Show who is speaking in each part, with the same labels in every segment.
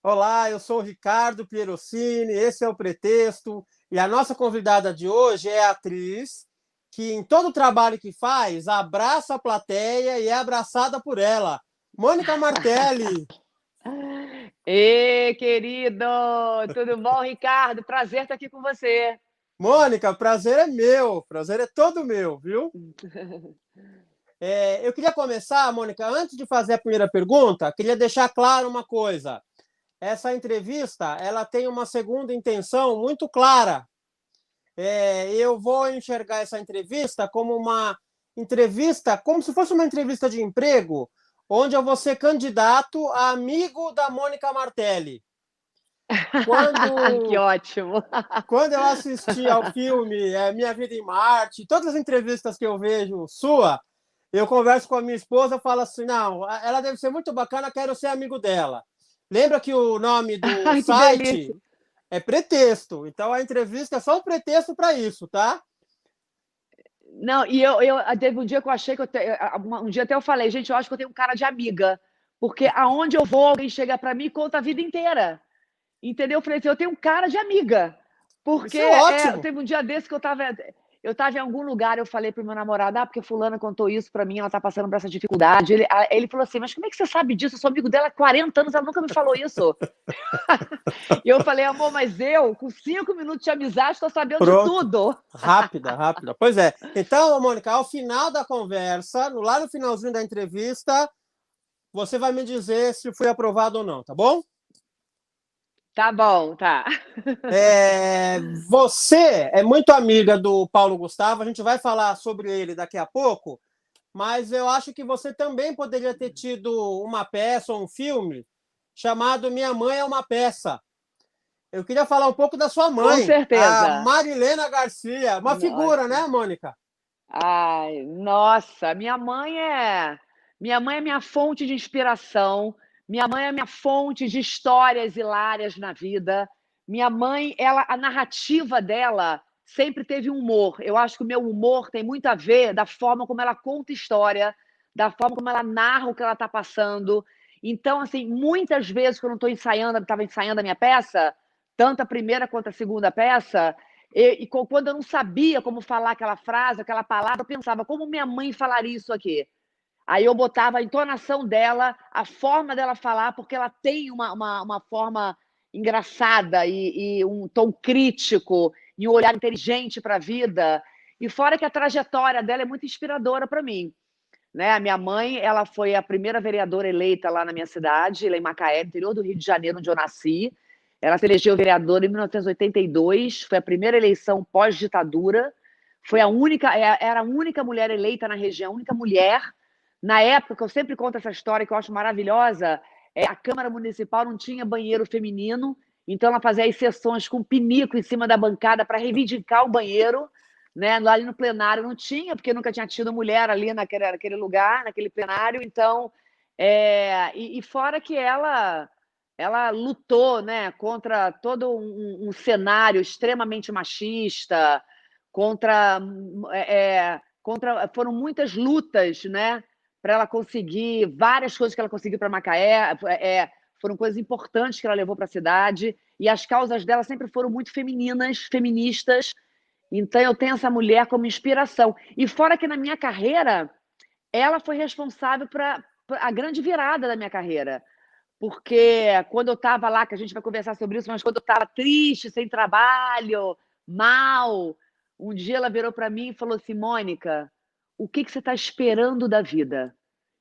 Speaker 1: Olá, eu sou o Ricardo Pieroncini, esse é o Pretexto, e a nossa convidada de hoje é a atriz que, em todo o trabalho que faz, abraça a plateia e é abraçada por ela. Mônica Martelli.
Speaker 2: Ê, querido! Tudo bom, Ricardo? Prazer estar aqui com você.
Speaker 1: Mônica, prazer é todo meu, viu? Eu queria começar, Mônica, antes de fazer a primeira pergunta, queria deixar claro uma coisa. Essa entrevista, ela tem uma segunda intenção muito clara. Eu vou enxergar essa entrevista como uma entrevista, como se fosse uma entrevista de emprego, onde eu vou ser candidato a amigo da Mônica Martelli.
Speaker 2: Que
Speaker 1: Quando,
Speaker 2: ótimo!
Speaker 1: quando eu assisti ao filme Minha Vida em Marte, todas as entrevistas que eu vejo sua, eu converso com a minha esposa e falo assim, não, ela deve ser muito bacana, quero ser amigo dela. Lembra que o nome do
Speaker 2: Ai, que delícia!
Speaker 1: site é Pretexto, então a entrevista é só um pretexto para isso, tá?
Speaker 2: Não, teve um dia que eu achei que um dia até eu falei, gente, eu acho que eu tenho um cara de amiga, porque aonde eu vou, alguém chega para mim e conta a vida inteira. Entendeu? Eu falei assim, eu tenho um cara de amiga. Porque
Speaker 1: Isso é ótimo.
Speaker 2: teve um dia desse que eu tava em algum lugar, eu falei pro meu namorado, porque fulana contou isso pra mim, ela tá passando por essa dificuldade. Ele falou assim, mas como é que você sabe disso? Eu sou amigo dela há 40 anos, ela nunca me falou isso. E eu falei, amor, mas eu, com 5 minutos de amizade, estou sabendo de
Speaker 1: Pronto.
Speaker 2: tudo.
Speaker 1: Rápida, rápida. Pois é. Então, Mônica, ao final da conversa, lá no finalzinho da entrevista, você vai me dizer se fui aprovado ou não, tá bom?
Speaker 2: Tá bom, tá.
Speaker 1: Você é muito amiga do Paulo Gustavo, a gente vai falar sobre ele daqui a pouco, mas eu acho que você também poderia ter tido uma peça ou um filme chamado Minha Mãe é uma Peça. Eu queria falar um pouco da sua
Speaker 2: Com
Speaker 1: mãe, a
Speaker 2: certeza.
Speaker 1: Marilena Garcia. Uma figura,
Speaker 2: Nossa.
Speaker 1: né, Mônica?
Speaker 2: Ai, nossa, minha mãe é minha fonte de inspiração. Minha mãe é minha fonte de histórias hilárias na vida. Minha mãe, a narrativa dela sempre teve um humor. Eu acho que o meu humor tem muito a ver da forma como ela conta história, da forma como ela narra o que ela está passando. Então, assim, muitas vezes quando eu estou ensaiando, estava ensaiando a minha peça, tanto a primeira quanto a segunda peça, quando eu não sabia como falar aquela frase, aquela palavra, eu pensava, como minha mãe falaria isso aqui? Aí eu botava a entonação dela, a forma dela falar, porque ela tem uma forma engraçada e um tom crítico e um olhar inteligente para a vida. E fora que a trajetória dela é muito inspiradora para mim. Né? A minha mãe, ela foi a primeira vereadora eleita lá na minha cidade, lá em Macaé, interior do Rio de Janeiro, onde eu nasci. Ela se elegeu vereadora em 1982, foi a primeira eleição pós-ditadura. Era a única mulher eleita na região, a única mulher. Na época, eu sempre conto essa história que eu acho maravilhosa, a Câmara Municipal não tinha banheiro feminino, então ela fazia as sessões com pinico em cima da bancada para reivindicar o banheiro, né? Ali no plenário não tinha, porque nunca tinha tido mulher ali naquele lugar, naquele plenário. Então, e fora que ela lutou, né, contra todo um cenário extremamente machista, foram muitas lutas, né, para ela conseguir várias coisas que ela conseguiu para Macaé. Foram coisas importantes que ela levou para a cidade, e as causas dela sempre foram muito femininas, feministas. Então, eu tenho essa mulher como inspiração. E fora que na minha carreira, ela foi responsável para a grande virada da minha carreira. Porque quando eu estava lá, que a gente vai conversar sobre isso, mas quando eu estava triste, sem trabalho, mal, um dia ela virou para mim e falou assim: Mônica, o que você está esperando da vida?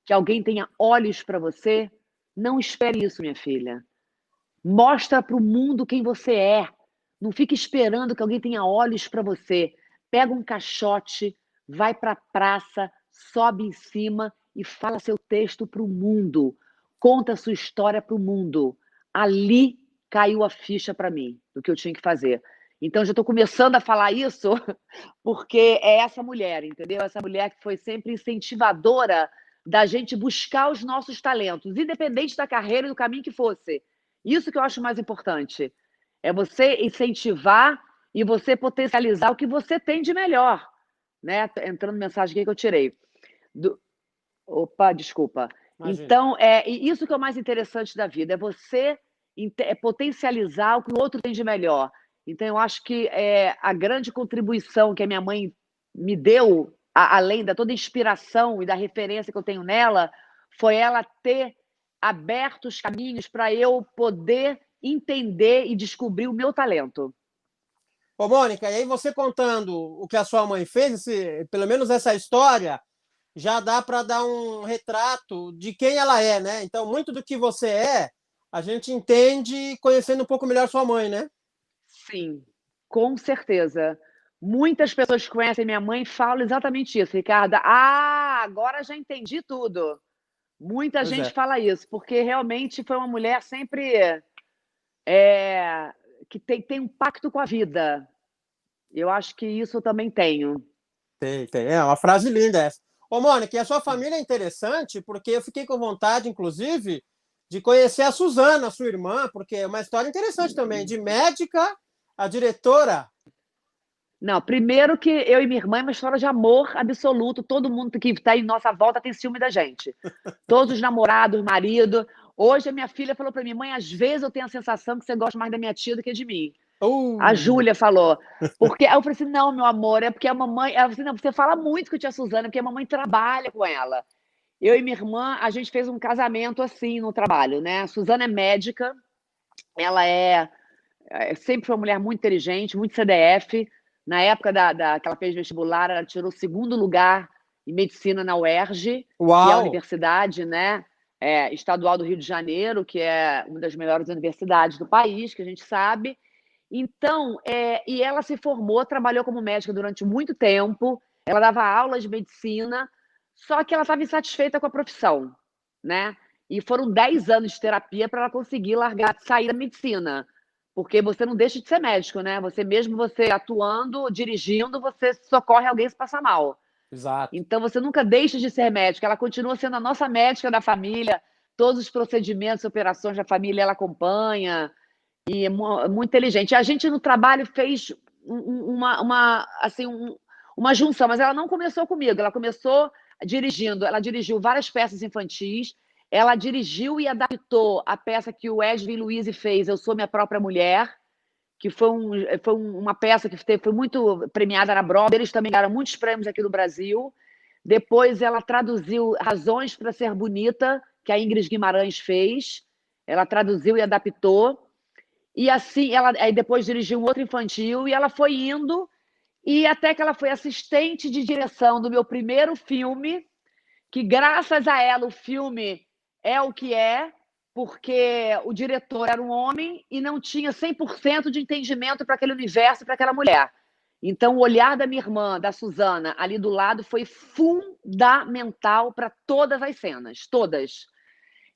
Speaker 2: Que alguém tenha olhos para você? Não espere isso, minha filha. Mostra para o mundo quem você é. Não fique esperando que alguém tenha olhos para você. Pega um caixote, vai para a praça, sobe em cima e fala seu texto para o mundo. Conta a sua história para o mundo. Ali caiu a ficha para mim do que eu tinha que fazer. Então, já estou começando a falar isso porque é essa mulher, entendeu? Essa mulher que foi sempre incentivadora da gente buscar os nossos talentos, independente da carreira e do caminho que fosse. Isso que eu acho mais importante. É você incentivar e você potencializar o que você tem de melhor. Né? Entrando mensagem aqui que eu tirei. Opa, desculpa.
Speaker 1: Imagina.
Speaker 2: Então, e isso que é o mais interessante da vida, é você potencializar o que o outro tem de melhor. Então, eu acho que a grande contribuição que a minha mãe me deu, além da toda a inspiração e da referência que eu tenho nela, foi ela ter aberto os caminhos para eu poder entender e descobrir o meu talento.
Speaker 1: Ô, Mônica, e aí você contando o que a sua mãe fez, pelo menos essa história, já dá para dar um retrato de quem ela é, né? Então, muito do que você é, a gente entende conhecendo um pouco melhor sua mãe, né?
Speaker 2: Sim, com certeza. Muitas pessoas que conhecem minha mãe falam exatamente isso, Ricardo. Ah, agora já entendi tudo. Muita
Speaker 1: Pois
Speaker 2: gente
Speaker 1: é.
Speaker 2: fala isso, porque realmente foi uma mulher sempre que tem um pacto com a vida. Eu acho que isso eu também tenho.
Speaker 1: Tem. É uma frase linda essa. Ô, Mônica, e a sua família é interessante, porque eu fiquei com vontade, inclusive, de conhecer a Suzana, sua irmã, porque é uma história interessante também, de médica a diretora.
Speaker 2: Não, primeiro que eu e minha irmã é uma história de amor absoluto. Todo mundo que está em nossa volta tem ciúme da gente. Todos os namorados, marido. Hoje a minha filha falou para mim, mãe, às vezes eu tenho a sensação que você gosta mais da minha tia do que de mim. A
Speaker 1: Uh,
Speaker 2: Júlia falou. Porque aí eu falei assim, não, meu amor, é porque a mamãe. Ela falou assim, não, você fala muito com a tia Suzana, porque a mamãe trabalha com ela. Eu e minha irmã, a gente fez um casamento assim no trabalho, né? A Suzana é médica, ela sempre foi uma mulher muito inteligente, muito CDF. Na época que ela fez vestibular, ela tirou o segundo lugar em medicina na UERJ, que é a
Speaker 1: uau!
Speaker 2: universidade, né, estadual do Rio de Janeiro, que é uma das melhores universidades do país, que a gente sabe. Então, e ela se formou, trabalhou como médica durante muito tempo, ela dava aulas de medicina, só que ela estava insatisfeita com a profissão, né? E foram 10 anos de terapia para ela conseguir largar, sair da medicina. Porque você não deixa de ser médico, né? Você atuando, dirigindo, você socorre alguém se passar mal.
Speaker 1: Exato.
Speaker 2: Então você nunca deixa de ser médico. Ela continua sendo a nossa médica da família. Todos os procedimentos, operações da família ela acompanha. E é muito inteligente. A gente no trabalho fez uma junção, mas ela não começou comigo. Ela começou dirigindo. Ela dirigiu várias peças infantis. Ela dirigiu e adaptou a peça que o Edwin Luiz fez, Eu Sou Minha Própria Mulher, que foi uma peça que foi muito premiada na Broadway. Eles também ganharam muitos prêmios aqui no Brasil. Depois ela traduziu Razões para Ser Bonita, que a Ingrid Guimarães fez. Ela traduziu e adaptou. E assim, aí depois dirigiu um outro infantil e ela foi indo, e até que ela foi assistente de direção do meu primeiro filme, que graças a ela o filme é o que é, porque o diretor era um homem e não tinha 100% de entendimento para aquele universo, para aquela mulher. Então, o olhar da minha irmã, da Suzana, ali do lado, foi fundamental para todas as cenas, todas.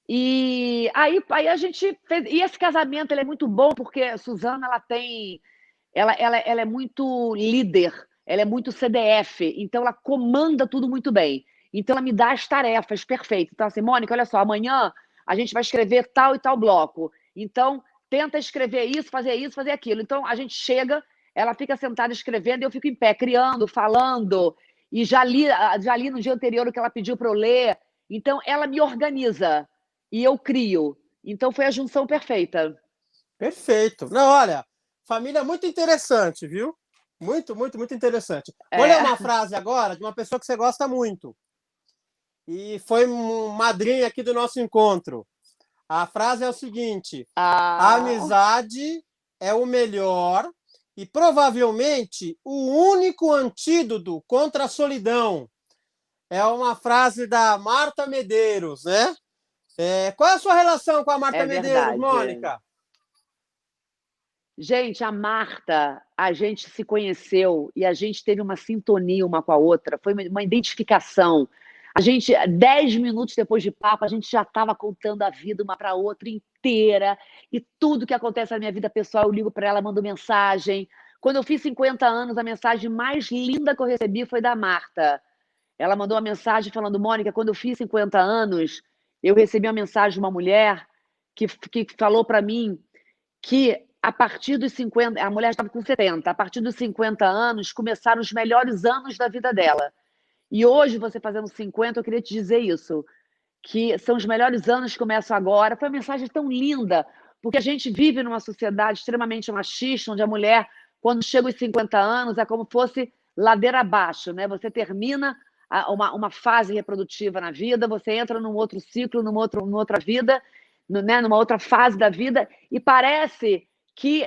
Speaker 2: E aí a gente fez. E esse casamento ele é muito bom, porque a Suzana ela tem. Ela é muito líder, ela é muito CDF, então ela comanda tudo muito bem. Então ela me dá as tarefas perfeitas. Então, assim, Mônica, olha só, amanhã a gente vai escrever tal e tal bloco. Então, tenta escrever isso, fazer aquilo. Então, a gente chega, ela fica sentada escrevendo, e eu fico em pé, criando, falando, e já li no dia anterior o que ela pediu para eu ler. Então, ela me organiza e eu crio. Então, foi a junção perfeita.
Speaker 1: Perfeito. Não, olha, família muito interessante, viu? Muito, muito, muito interessante. Vou ler
Speaker 2: É.
Speaker 1: uma frase agora de uma pessoa que você gosta muito. E foi madrinha aqui do nosso encontro. A frase é o seguinte: a
Speaker 2: Ah,
Speaker 1: amizade é o melhor e provavelmente o único antídoto contra a solidão. É uma frase da Marta Medeiros, né? Qual é a sua relação com a Marta
Speaker 2: é
Speaker 1: Medeiros,
Speaker 2: verdade.
Speaker 1: Mônica?
Speaker 2: Gente, a Marta, a gente se conheceu e a gente teve uma sintonia uma com a outra, foi uma identificação. A gente, 10 minutos depois de papo, a gente já estava contando a vida uma para a outra inteira, e tudo que acontece na minha vida pessoal, eu ligo para ela, mando mensagem. Quando eu fiz 50 anos, a mensagem mais linda que eu recebi foi da Marta. Ela mandou uma mensagem falando, Mônica, quando eu fiz 50 anos, eu recebi uma mensagem de uma mulher que falou para mim que a partir dos 50, a mulher estava com 70, a partir dos 50 anos começaram os melhores anos da vida dela. E hoje, você fazendo 50, eu queria te dizer isso, que são os melhores anos que começam agora. Foi uma mensagem tão linda, porque a gente vive numa sociedade extremamente machista, onde a mulher, quando chega aos 50 anos, é como se fosse ladeira abaixo, né? Você termina uma fase reprodutiva na vida, você entra num outro ciclo, numa outra vida, né? Numa outra fase da vida, e parece que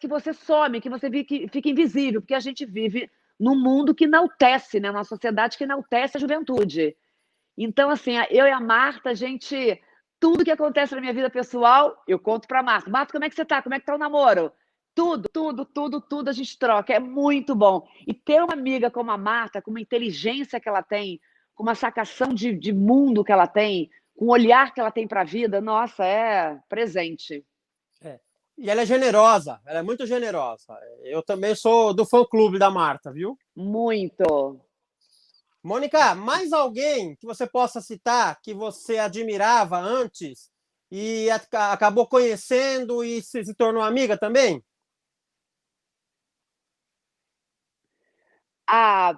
Speaker 2: você some, que você fica invisível, porque a gente vive num mundo que enaltece, né? Uma sociedade que enaltece a juventude. Então, assim, eu e a Marta, tudo que acontece na minha vida pessoal, eu conto para a Marta. Marta, como é que você tá? Como é que tá o namoro? Tudo a gente troca. É muito bom. E ter uma amiga como a Marta, com uma inteligência que ela tem, com uma sacação de mundo que ela tem, com o olhar que ela tem para a vida, nossa, é presente.
Speaker 1: É. E ela é generosa, ela é muito generosa. Eu também sou do fã-clube da Marta, viu?
Speaker 2: Muito.
Speaker 1: Mônica, mais alguém que você possa citar que você admirava antes e acabou conhecendo e se tornou amiga também?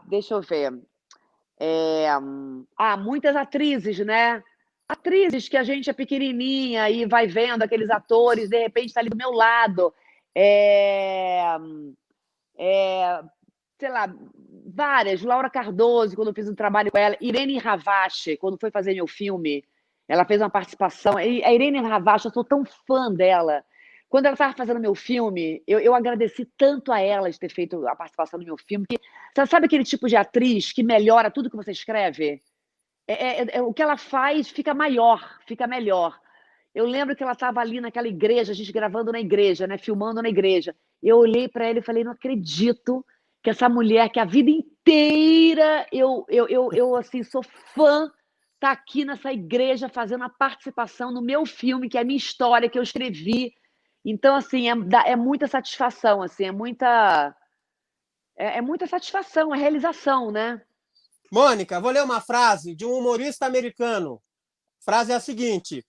Speaker 2: Deixa eu ver. Muitas atrizes, né? Atrizes que a gente é pequenininha e vai vendo aqueles atores, de repente está ali do meu lado. É, sei lá, várias. Laura Cardoso, quando eu fiz um trabalho com ela. Irene Ravache, quando foi fazer meu filme, ela fez uma participação. A Irene Ravache, eu sou tão fã dela. Quando ela estava fazendo meu filme, eu agradeci tanto a ela de ter feito a participação no meu filme. Que, sabe aquele tipo de atriz que melhora tudo que você escreve? O que ela faz fica maior, fica melhor. Eu lembro que ela estava ali naquela igreja, a gente gravando na igreja, né, filmando na igreja. Eu olhei para ela e falei, não acredito que essa mulher, que a vida inteira eu assim, sou fã, está aqui nessa igreja fazendo a participação no meu filme, que é a minha história, que eu escrevi. Então, assim, é muita satisfação, assim, é muita satisfação, é realização, né?
Speaker 1: Mônica, vou ler uma frase de um humorista americano. A frase é a seguinte: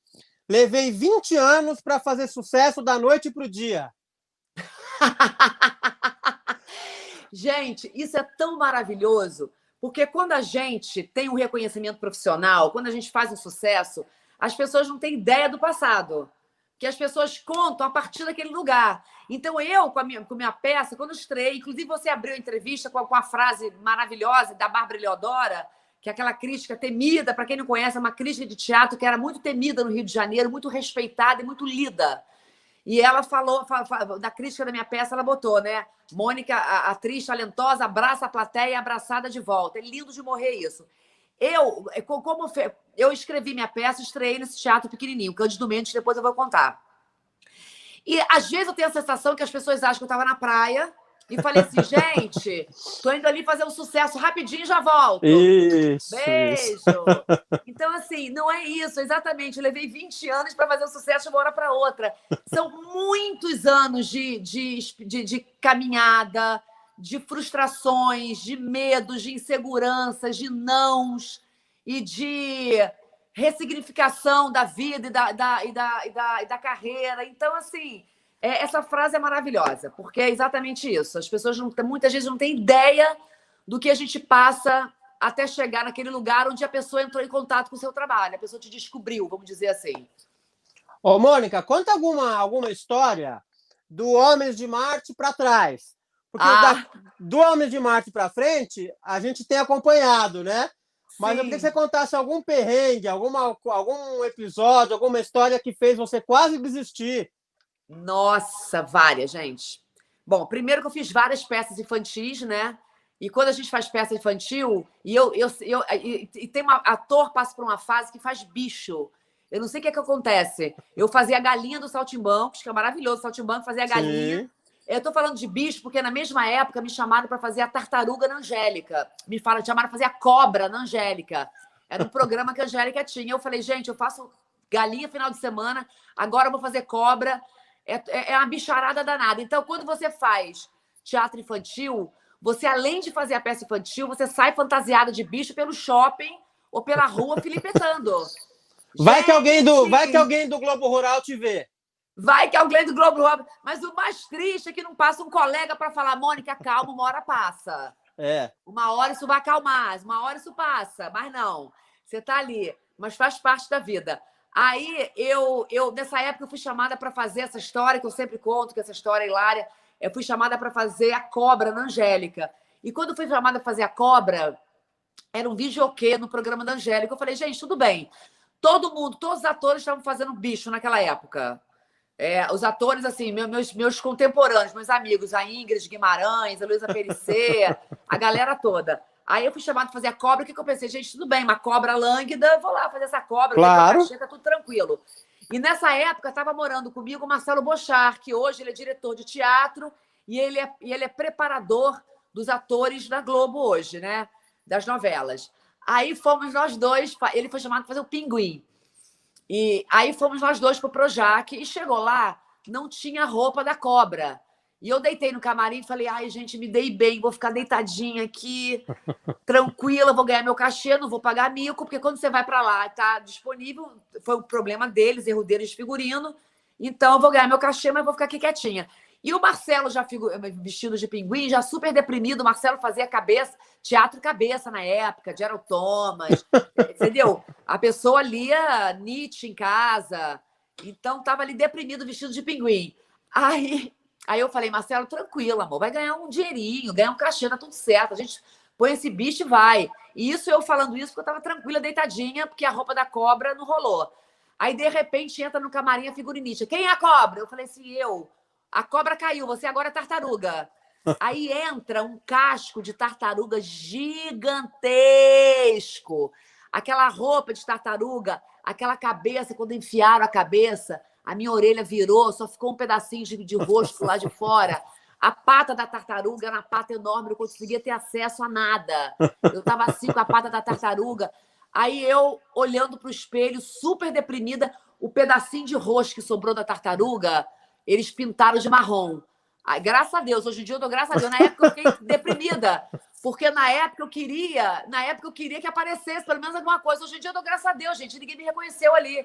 Speaker 1: levei 20 anos para fazer sucesso da noite para o dia.
Speaker 3: Gente, isso é tão maravilhoso, porque quando a gente tem um reconhecimento profissional, quando a gente faz um sucesso, as pessoas não têm ideia do passado, que as pessoas contam a partir daquele lugar. Então, eu, com a minha peça, quando estreiei, inclusive você abriu a entrevista com a frase maravilhosa da Bárbara Eleodora, que é aquela crítica temida, para quem não conhece, é uma crítica de teatro que era muito temida no Rio de Janeiro, muito respeitada e muito lida. E ela falou, na crítica da minha peça, ela botou, né? Mônica, a atriz talentosa, abraça a plateia abraçada de volta. É lindo de morrer isso. Eu escrevi minha peça, estreiei nesse teatro pequenininho, Cândido Mendes, depois eu vou contar. E às vezes eu tenho a sensação que as pessoas acham que eu estava na praia e falei assim, gente, tô indo ali fazer um sucesso rapidinho e já volto.
Speaker 1: Isso,
Speaker 3: Beijo!
Speaker 1: isso.
Speaker 3: Então, assim, não é isso, exatamente. Eu levei 20 anos para fazer um sucesso de uma hora para outra. São muitos anos de caminhada, de frustrações, de medos, de inseguranças, de nãos e de ressignificação da vida e da carreira. Então, assim, essa frase é maravilhosa, porque é exatamente isso. As pessoas muitas vezes não têm ideia do que a gente passa até chegar naquele lugar onde a pessoa entrou em contato com o seu trabalho, a pessoa te descobriu, vamos dizer assim.
Speaker 1: Ô, Mônica, conta alguma história do Homens de Marte para trás. Porque do Homens de Marte para frente, a gente tem acompanhado, né? Mas eu queria que você contasse algum perrengue, algum episódio, alguma história que fez você quase desistir.
Speaker 3: Nossa, várias, gente. Bom, primeiro que eu fiz várias peças infantis, né? E quando a gente faz peça infantil, e tem um ator passa por uma fase que faz bicho. Eu não sei o que acontece. Eu fazia a galinha do Saltimbancos, que é maravilhoso, o Saltimbanco fazia a galinha.
Speaker 1: Sim.
Speaker 3: Eu tô falando de bicho porque na mesma época me chamaram para fazer a tartaruga na Angélica. Chamaram para fazer a cobra na Angélica. Era um programa que a Angélica tinha. Eu falei, gente, eu faço galinha final de semana, agora eu vou fazer cobra. É uma bicharada danada. Então, quando você faz teatro infantil, você, além de fazer a peça infantil, você sai fantasiada de bicho pelo shopping ou pela rua filipetando.
Speaker 1: Vai que alguém do Globo Rural te vê.
Speaker 3: Vai que alguém do Globo Rural... Mas o mais triste é que não passa um colega para falar, Mônica, calma, uma hora passa. Uma hora isso vai acalmar, uma hora isso passa. Mas não, você está ali. Mas faz parte da vida. Aí, nessa época, eu fui chamada para fazer essa história, que eu sempre conto, que essa história é hilária. Eu fui chamada para fazer a cobra na Angélica. E quando eu fui chamada para fazer a cobra, era um videokê no programa da Angélica. Eu falei, gente, tudo bem. Todo mundo, todos os atores estavam fazendo bicho naquela época. Os atores, assim, meus contemporâneos, meus amigos, a Ingrid Guimarães, a Luísa Perissé, a galera toda. Aí eu fui chamada para fazer a cobra, o que eu pensei? Gente, tudo bem, uma cobra lânguida, vou lá fazer essa cobra,
Speaker 1: Claro.
Speaker 3: cachê, tá tudo tranquilo. E nessa época estava morando comigo o Marcelo Bochar, que hoje ele é diretor de teatro e ele é preparador dos atores da Globo hoje, né? Das novelas. Aí fomos nós dois, ele foi chamado para fazer o Pinguim. E aí fomos nós dois pro Projac e chegou lá, não tinha roupa da cobra. E eu deitei no camarim e falei, ai, gente, me dei bem, vou ficar deitadinha aqui, tranquila, vou ganhar meu cachê, não vou pagar mico, porque quando você vai para lá, tá disponível, foi o problema deles, erro deles de figurino, então eu vou ganhar meu cachê, mas vou ficar aqui quietinha. E o Marcelo, já vestido de pinguim, já super deprimido, o Marcelo fazia teatro cabeça na época, Gerald Thomas, entendeu? A pessoa lia Nietzsche em casa, então estava ali deprimido, vestido de pinguim. Aí eu falei, Marcelo, tranquilo, amor, vai ganhar um dinheirinho, ganhar um cachê, tá tudo certo, a gente põe esse bicho e vai. E isso eu falando isso porque eu estava tranquila, deitadinha, porque a roupa da cobra não rolou. Aí, de repente, entra no camarim a figurinista. Quem é a cobra? Eu falei assim, eu. A cobra caiu, você agora é tartaruga. Aí entra um casco de tartaruga gigantesco. Aquela roupa de tartaruga, aquela cabeça, quando enfiaram a cabeça, a minha orelha virou, só ficou um pedacinho de rosto lá de fora. A pata da tartaruga era uma pata enorme, não conseguia ter acesso a nada. Eu estava assim com a pata da tartaruga. Aí eu, olhando para o espelho, super deprimida, o pedacinho de rosto que sobrou da tartaruga, eles pintaram de marrom. Aí, graças a Deus, hoje em dia eu dou graças a Deus. Na época eu fiquei deprimida, porque na época eu queria que aparecesse pelo menos alguma coisa. Hoje em dia eu dou graças a Deus, gente, ninguém me reconheceu ali.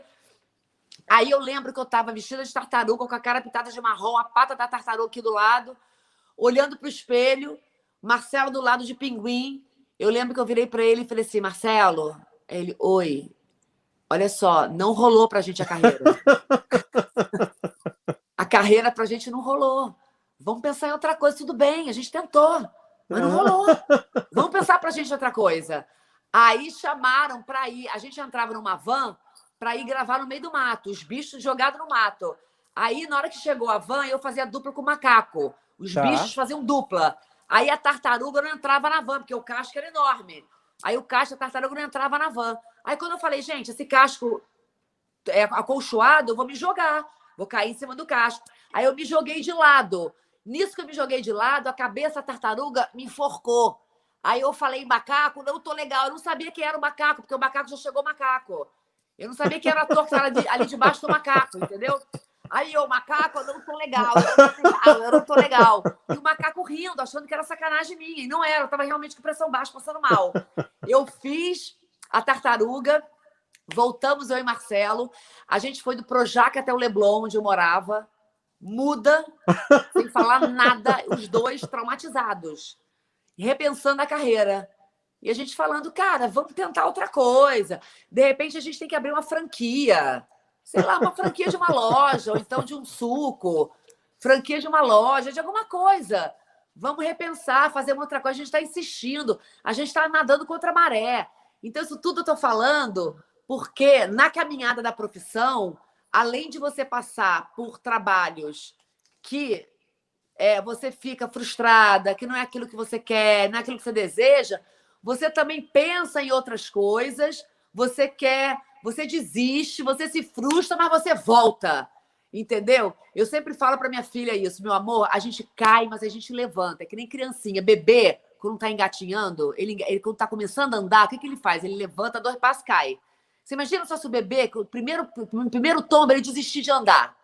Speaker 3: Aí eu lembro que eu estava vestida de tartaruga, com a cara pintada de marrom, a pata da tartaruga aqui do lado, olhando para o espelho, Marcelo do lado de pinguim. Eu lembro que eu virei para ele e falei assim, Marcelo, ele, oi, olha só, não rolou pra gente a carreira. A carreira pra gente não rolou. Vamos pensar em outra coisa, tudo bem, a gente tentou, mas não rolou. Vamos pensar pra gente outra coisa. Aí chamaram pra ir, a gente entrava numa van pra ir gravar no meio do mato, os bichos jogados no mato. Aí, na hora que chegou a van, eu fazia dupla com o macaco. Os bichos faziam dupla. Aí a tartaruga não entrava na van, porque o casco era enorme. Aí o casco da tartaruga não entrava na van. Aí quando eu falei, gente, esse casco é acolchoado, eu vou me jogar. Vou cair em cima do casco. Aí eu me joguei de lado. Nisso que eu me joguei de lado, a cabeça da tartaruga me enforcou. Aí eu falei, macaco, não tô legal. Eu não sabia que era o macaco, porque o macaco já chegou macaco. Eu não sabia que era a ator que estava ali debaixo do macaco, entendeu? Aí eu, macaco, eu não tô legal, eu não tô legal. E o macaco rindo, achando que era sacanagem minha. E não era, eu estava realmente com pressão baixa, passando mal. Eu fiz a tartaruga, voltamos eu e Marcelo. A gente foi do Projac até o Leblon, onde eu morava. Muda, sem falar nada, os dois traumatizados. Repensando a carreira. E a gente falando, cara, vamos tentar outra coisa. De repente, a gente tem que abrir uma franquia. Sei lá, uma franquia de uma loja, ou então de um suco. Franquia de uma loja, de alguma coisa. Vamos repensar, fazer uma outra coisa. A gente está insistindo. A gente está nadando contra a maré. Então, isso tudo eu estou falando porque na caminhada da profissão, além de você passar por trabalhos que você fica frustrada, que não é aquilo que você quer, não é aquilo que você deseja, você também pensa em outras coisas, você desiste, você se frustra, mas você volta, entendeu? Eu sempre falo para minha filha isso, meu amor, a gente cai, mas a gente levanta, é que nem criancinha, bebê, quando está engatinhando, ele quando está começando a andar, o que ele faz? Ele levanta, 2 passos, cai. Você imagina só se o bebê, o primeiro tombo, ele desistir de andar.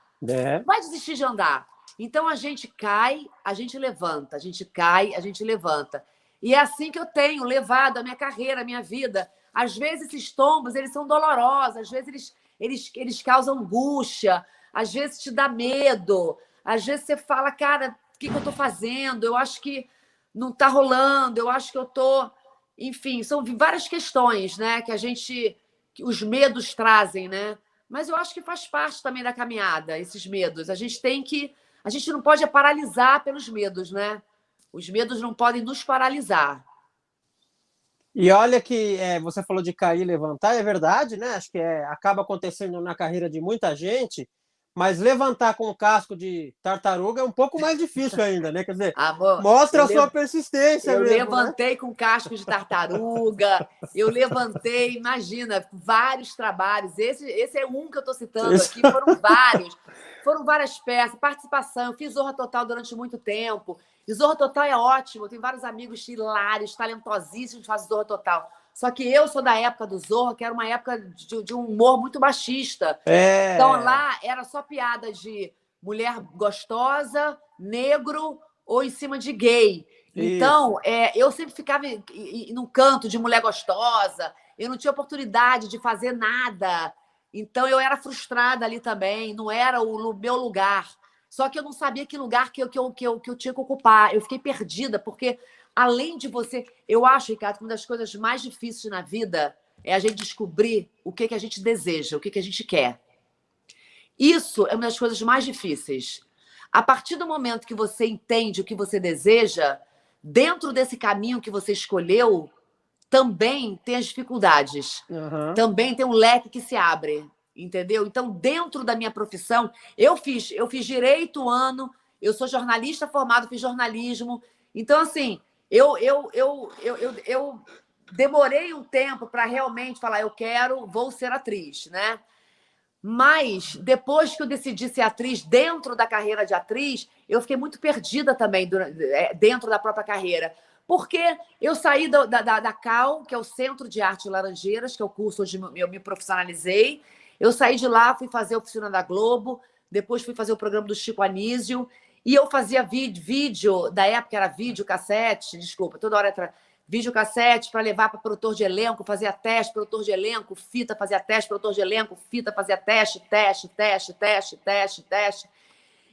Speaker 3: Vai desistir de andar. Então, a gente cai, a gente levanta. A gente cai, a gente levanta. E é assim que eu tenho levado a minha carreira, a minha vida. Às vezes, esses tombos, eles são dolorosos. Às vezes, eles causam angústia. Às vezes, te dá medo. Às vezes, você fala, cara, o que eu estou fazendo? Eu acho que não está rolando. Eu acho que eu estou... Enfim, são várias questões, né? Que os medos trazem, né? Mas eu acho que faz parte também da caminhada, esses medos. A gente não pode paralisar pelos medos, né? Os medos não podem nos paralisar.
Speaker 1: E olha que você falou de cair e levantar, é verdade, né? Acho que acaba acontecendo na carreira de muita gente, mas levantar com o casco de tartaruga é um pouco mais difícil ainda, né? Quer dizer,
Speaker 3: Amor,
Speaker 1: mostra a sua persistência
Speaker 3: eu
Speaker 1: mesmo, né?
Speaker 3: levantei com casco de tartaruga, eu levantei, imagina, vários trabalhos. Esse é um que eu estou citando aqui, foram vários. Foram várias peças, participação. Eu fiz Zorra Total durante muito tempo. E Zorra Total é ótimo. Eu tenho vários amigos hilários, talentosíssimos que fazem Zorra Total. Só que eu sou da época do Zorra, que era uma época de um humor muito machista. Então lá era só piada de mulher gostosa, negro ou em cima de gay. Então, eu sempre ficava no canto de mulher gostosa, eu não tinha oportunidade de fazer nada. Então, eu era frustrada ali também, não era o meu lugar. Só que eu não sabia que lugar que eu tinha que ocupar. Eu fiquei perdida, porque além de você... Eu acho, Ricardo, que uma das coisas mais difíceis na vida é a gente descobrir o que a gente deseja, o que a gente quer. Isso é uma das coisas mais difíceis. A partir do momento que você entende o que você deseja, dentro desse caminho que você escolheu, também tem as dificuldades.
Speaker 1: Uhum.
Speaker 3: Também tem um leque que se abre, entendeu? Então, dentro da minha profissão, eu fiz direito eu sou jornalista formado, fiz jornalismo. Então, assim, eu demorei um tempo para realmente falar, vou ser atriz, né? Mas, depois que eu decidi ser atriz, dentro da carreira de atriz, eu fiquei muito perdida também dentro da própria carreira. Porque eu saí da CAL, que é o Centro de Arte Laranjeiras, que é o curso onde eu me profissionalizei. Eu saí de lá, fui fazer a Oficina da Globo, depois fui fazer o programa do Chico Anísio, e eu fazia vídeo, da época era videocassete, desculpa, toda hora era videocassete para levar para produtor de elenco, fazia teste, produtor de elenco, fita, fazia teste, produtor de elenco, fita, fazia teste.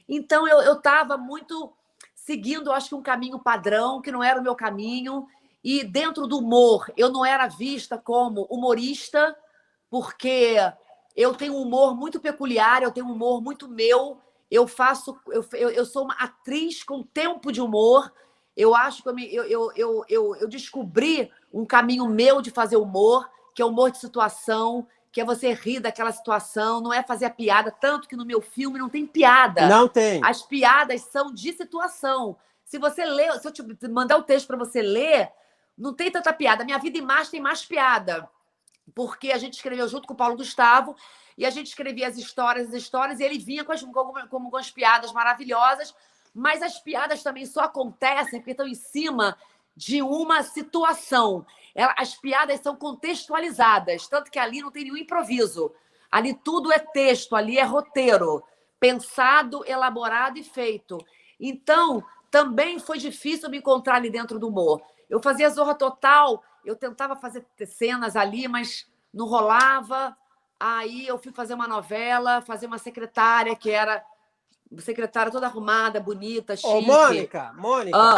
Speaker 3: Então, eu estava muito seguindo, acho que um caminho padrão, que não era o meu caminho. E dentro do humor, eu não era vista como humorista, porque eu tenho um humor muito peculiar, eu tenho um humor muito meu. Eu sou uma atriz com tempo de humor. Eu acho que eu descobri um caminho meu de fazer humor, que é humor de situação, que é você rir daquela situação, não é fazer a piada, tanto que no meu filme não tem piada.
Speaker 1: Não tem.
Speaker 3: As piadas são de situação. Se você ler, se eu te mandar o texto para você ler, não tem tanta piada. Minha Vida em Marcha tem mais piada, porque a gente escreveu junto com o Paulo Gustavo e a gente escrevia as histórias, e ele vinha com as piadas maravilhosas, mas as piadas também só acontecem porque estão em cima de uma situação. As piadas são contextualizadas, tanto que ali não tem nenhum improviso. Ali tudo é texto, ali é roteiro, pensado, elaborado e feito. Então, também foi difícil me encontrar ali dentro do humor. Eu fazia Zorra Total, eu tentava fazer cenas ali, mas não rolava. Aí eu fui fazer uma novela, fazer uma secretária, que era secretária toda arrumada, bonita, chique.
Speaker 1: Ô, Mônica,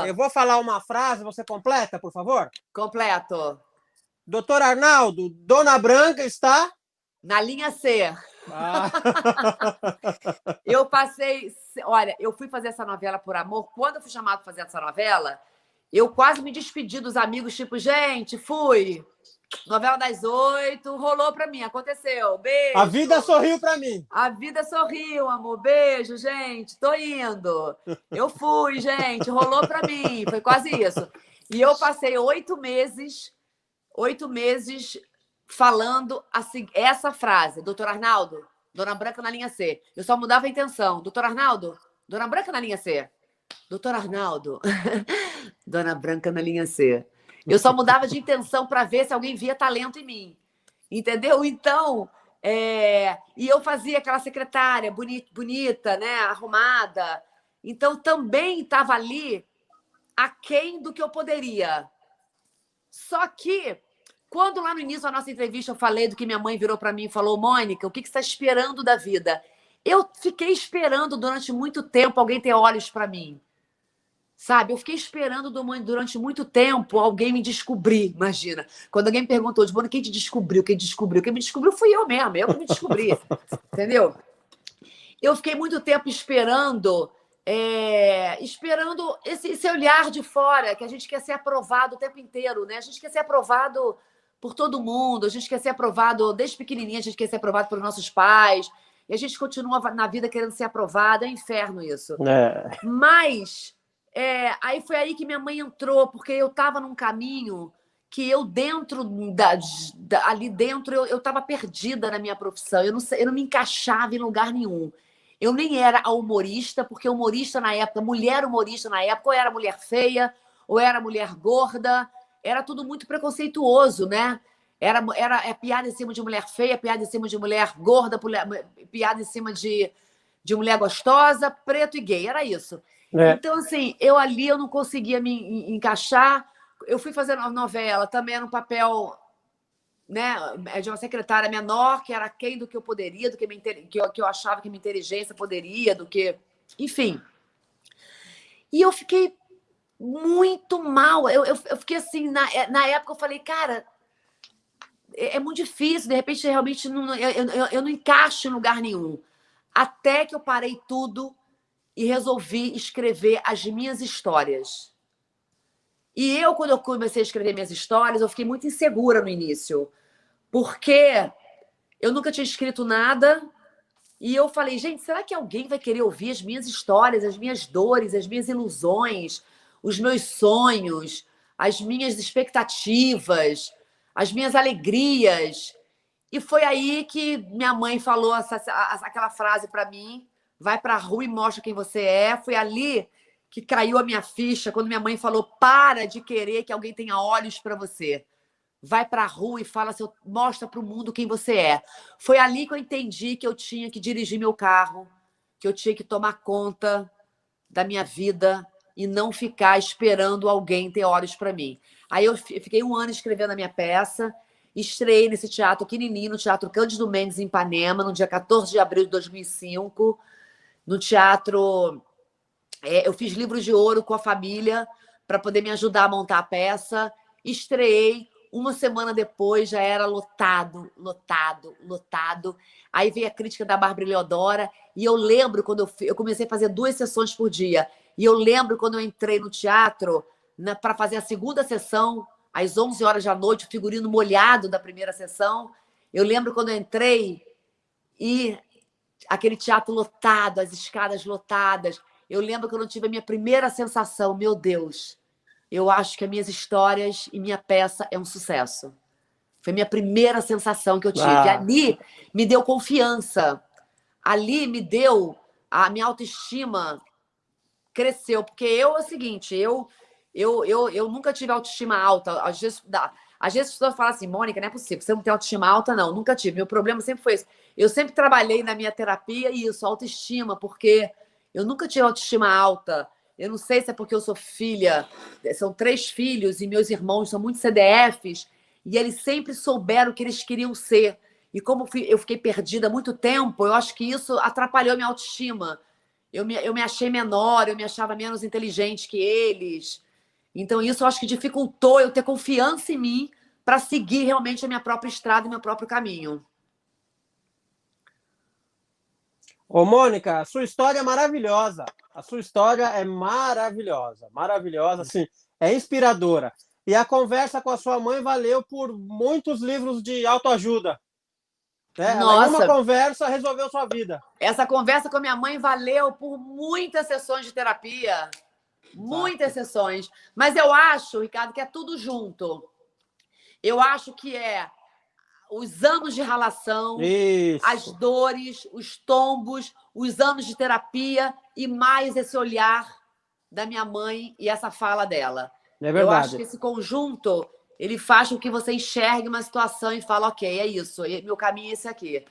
Speaker 1: eu vou falar uma frase, você completa, por favor?
Speaker 3: Completo.
Speaker 1: Doutor Arnaldo, Dona Branca está...
Speaker 3: Na linha C.
Speaker 1: Ah.
Speaker 3: Eu passei... Olha, eu fui fazer essa novela por amor. Quando eu fui chamada para fazer essa novela, eu quase me despedi dos amigos, tipo, gente, fui. Novela das 8, rolou para mim, aconteceu. Beijo.
Speaker 1: A vida sorriu para mim.
Speaker 3: A vida sorriu, amor. Beijo, gente. Tô indo. Eu fui, gente. Rolou para mim. Foi quase isso. E eu passei 8 meses falando assim, essa frase. Doutor Arnaldo, Dona Branca na linha C. Eu só mudava a intenção. Doutor Arnaldo, Dona Branca na linha C. Doutor Arnaldo, Dona Branca na linha C. Eu só mudava de intenção para ver se alguém via talento em mim. Entendeu? Então, e eu fazia aquela secretária bonita, né? Arrumada. Então, também estava ali aquém do que eu poderia. Só que, quando lá no início da nossa entrevista eu falei do que minha mãe virou para mim e falou, Mônica, o que você está esperando da vida? Eu fiquei esperando durante muito tempo alguém ter olhos para mim. Sabe? Eu fiquei esperando durante muito tempo alguém me descobrir, imagina. Quando alguém me perguntou, Mônica, quem te descobriu? Quem descobriu? Quem me descobriu fui eu mesma, eu que me descobri. Entendeu? Eu fiquei muito tempo esperando esse olhar de fora, que a gente quer ser aprovado o tempo inteiro, né? A gente quer ser aprovado por todo mundo, a gente quer ser aprovado desde pequenininha, a gente quer ser aprovado pelos nossos pais, e a gente continua na vida querendo ser aprovado, é inferno isso. Mas aí foi aí que minha mãe entrou, porque eu estava num caminho que eu dentro ali dentro eu estava perdida na minha profissão, eu não me encaixava em lugar nenhum. Eu nem era a humorista, porque humorista na época, mulher humorista na época, ou era mulher feia, ou era mulher gorda, era tudo muito preconceituoso, né? Era piada em cima de mulher feia, piada em cima de mulher gorda, piada em cima de mulher gostosa, preto e gay, era isso. Então, assim, eu não conseguia me encaixar. Eu fui fazer uma novela, também era um papel, né, de uma secretária menor, que era aquém do que eu poderia, do que eu achava que minha inteligência poderia, do que... Enfim. E eu fiquei muito mal. Eu fiquei assim, na época eu falei, cara, é muito difícil, de repente, realmente, eu não encaixo em lugar nenhum. Até que eu parei tudo e resolvi escrever as minhas histórias. E quando eu comecei a escrever minhas histórias, eu fiquei muito insegura no início, porque eu nunca tinha escrito nada e eu falei, gente, será que alguém vai querer ouvir as minhas histórias, as minhas dores, as minhas ilusões, os meus sonhos, as minhas expectativas, as minhas alegrias? E foi aí que minha mãe falou aquela frase para mim, vai para a rua e mostra quem você é. Foi ali que caiu a minha ficha, quando minha mãe falou, para de querer que alguém tenha olhos para você. Vai para a rua e mostra para o mundo quem você é. Foi ali que eu entendi que eu tinha que dirigir meu carro, que eu tinha que tomar conta da minha vida e não ficar esperando alguém ter olhos para mim. Aí eu fiquei 1 ano escrevendo a minha peça, estreiei nesse teatro pequenininho, no Teatro Cândido Mendes, em Ipanema, no dia 14 de abril de 2005. No teatro, eu fiz livros de ouro com a família para poder me ajudar a montar a peça. Estreiei, 1 semana depois já era lotado. Aí veio a crítica da Bárbara Leodora, e eu lembro quando eu comecei a fazer 2 sessões por dia. E eu lembro quando eu entrei no teatro para fazer a segunda sessão, às 11 horas da noite, o figurino molhado da primeira sessão. Eu lembro quando eu entrei e aquele teatro lotado, as escadas lotadas. Eu lembro quando eu tive a minha primeira sensação, meu Deus, eu acho que as minhas histórias e minha peça é um sucesso. Foi a minha primeira sensação que eu tive. Ali me deu confiança. Ali me deu... A minha autoestima cresceu. Porque é o seguinte, eu nunca tive autoestima alta. Às vezes as pessoas falam assim, Mônica, não é possível, você não tem autoestima alta, não. Nunca tive. Meu problema sempre foi esse. Eu sempre trabalhei na minha terapia isso, autoestima, porque eu nunca tive autoestima alta. Eu não sei se é porque eu sou filha, são 3 filhos e meus irmãos são muito CDFs, e eles sempre souberam o que eles queriam ser. E como eu fiquei perdida há muito tempo, eu acho que isso atrapalhou minha autoestima. Eu me achei menor, eu me achava menos inteligente que eles. Então, isso eu acho que dificultou eu ter confiança em mim para seguir realmente a minha própria estrada e meu próprio caminho.
Speaker 1: Ô, Mônica, a sua história é maravilhosa. A sua história é maravilhosa. Maravilhosa, assim, é inspiradora. E a conversa com a sua mãe valeu por muitos livros de autoajuda. Né? Ela, em uma conversa, resolveu sua vida.
Speaker 3: Essa conversa com a minha mãe valeu por muitas sessões de terapia. Muitas sessões. Mas eu acho, Ricardo, que é tudo junto. Eu acho que é os anos de ralação, as dores, os tombos, os anos de terapia e mais esse olhar da minha mãe e essa fala dela.
Speaker 1: É verdade.
Speaker 3: Eu acho que esse conjunto, ele faz com que você enxergue uma situação e fale, ok, é isso, meu caminho é esse aqui.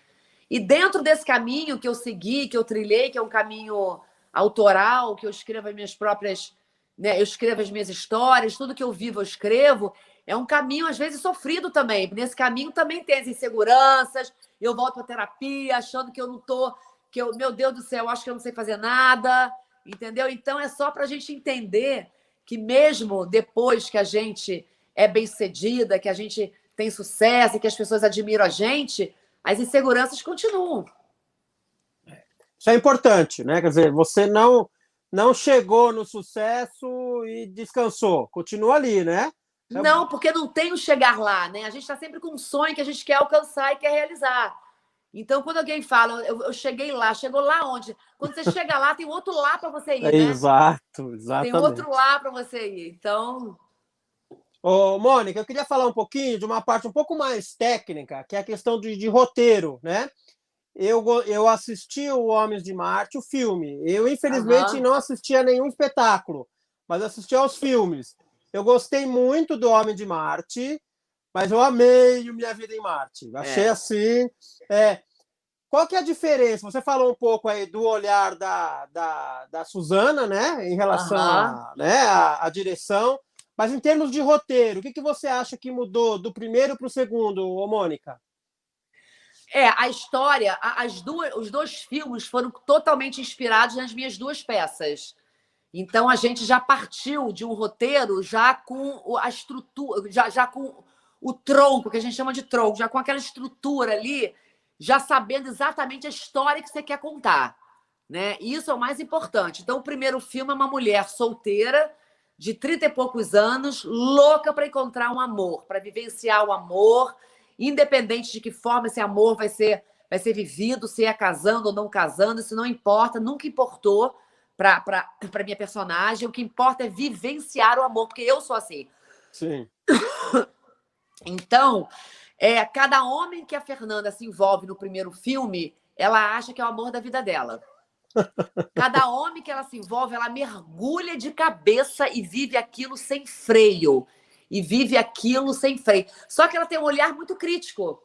Speaker 3: E dentro desse caminho que eu segui, que eu trilhei, que é um caminho autoral, que eu escrevo as minhas próprias... Né, eu escrevo as minhas histórias, tudo que eu vivo eu escrevo, é um caminho, às vezes, sofrido também. Nesse caminho também tem as inseguranças, eu volto para terapia achando que eu não tô... meu Deus do céu, eu acho que eu não sei fazer nada. entendeu? Então, é só para a gente entender que mesmo depois que a gente é bem-sucedida, que a gente tem sucesso, que as pessoas admiram a gente, as inseguranças continuam.
Speaker 1: Isso é importante, né? Quer dizer, você não chegou no sucesso e descansou, continua ali, né?
Speaker 3: Não, porque não tem o chegar lá, né? A gente está sempre com um sonho que a gente quer alcançar e quer realizar. Então, quando alguém fala, eu cheguei lá, chegou lá onde? Quando você chega lá, tem outro lá para você ir, né?
Speaker 1: Exato,
Speaker 3: Tem
Speaker 1: exatamente.
Speaker 3: outro lá para você ir. Então,
Speaker 1: Ô, Mônica, eu queria falar um pouquinho de uma parte um pouco mais técnica, que é a questão de roteiro, né? Eu assisti o Homens de Marte, o filme. Eu, infelizmente,
Speaker 3: aham.
Speaker 1: não assisti a nenhum espetáculo, mas assisti aos filmes. Eu gostei muito do Homem de Marte, mas eu amei o Minha Vida em Marte. Achei assim. Qual que é a diferença? Você falou um pouco aí do olhar da Suzana, né, em relação
Speaker 3: Aham.
Speaker 1: à direção, mas em termos de roteiro, o que você acha que mudou do primeiro para o segundo, ô Mônica?
Speaker 3: A história, os dois filmes foram totalmente inspirados nas minhas duas peças. Então, a gente já partiu de um roteiro já com a estrutura, já com o tronco, que a gente chama de tronco, já com aquela estrutura ali, já sabendo exatamente a história que você quer contar, né? E isso é o mais importante. Então, o primeiro filme é uma mulher solteira, de 30 e poucos anos, louca para encontrar um amor, para vivenciar o amor, independente de que forma esse amor vai ser vivido, se é casando ou não casando, isso não importa, nunca importou para minha personagem. O que importa é vivenciar o amor, porque eu sou assim.
Speaker 1: Sim.
Speaker 3: Então, cada homem que a Fernanda se envolve no primeiro filme, ela acha que é o amor da vida dela. Cada homem que ela se envolve, ela mergulha de cabeça e vive aquilo sem freio. E vive aquilo sem freio. Só que ela tem um olhar muito crítico.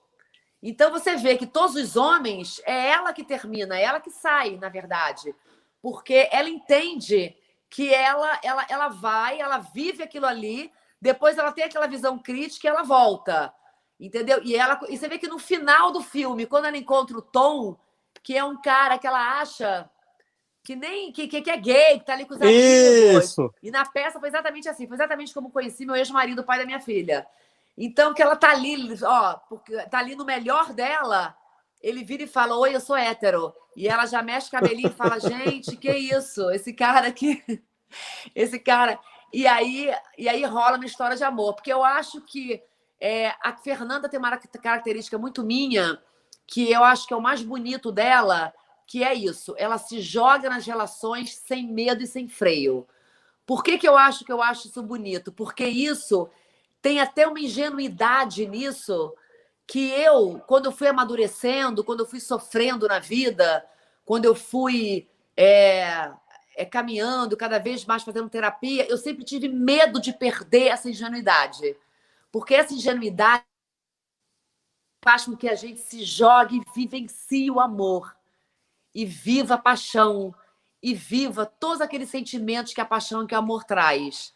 Speaker 3: Então, você vê que todos os homens, é ela que termina, é ela que sai, na verdade. Porque ela entende que ela vive aquilo ali, depois ela tem aquela visão crítica e ela volta. Entendeu? E você vê que no final do filme, quando ela encontra o Tom, que é um cara que ela acha que nem que é gay, que tá ali com os amigos.
Speaker 1: Isso.
Speaker 3: E na peça foi exatamente assim, foi exatamente como conheci meu ex-marido, pai da minha filha. Então, que ela tá ali, ó, porque tá ali no melhor dela, ele vira e fala: oi, eu sou hétero. E ela já mexe o cabelinho e fala: gente, que isso? Esse cara aqui, esse cara. E aí rola uma história de amor. Porque eu acho que a Fernanda tem uma característica muito minha, que eu acho que é o mais bonito dela, que é isso. Ela se joga nas relações sem medo e sem freio. Por que eu acho isso bonito? Porque isso tem até uma ingenuidade nisso que eu, quando eu fui amadurecendo, quando eu fui sofrendo na vida, quando eu fui caminhando cada vez mais fazendo terapia, eu sempre tive medo de perder essa ingenuidade. Porque essa ingenuidade faz com que a gente se jogue e vivencie o amor. E viva a paixão. E viva todos aqueles sentimentos que a paixão e que o amor traz.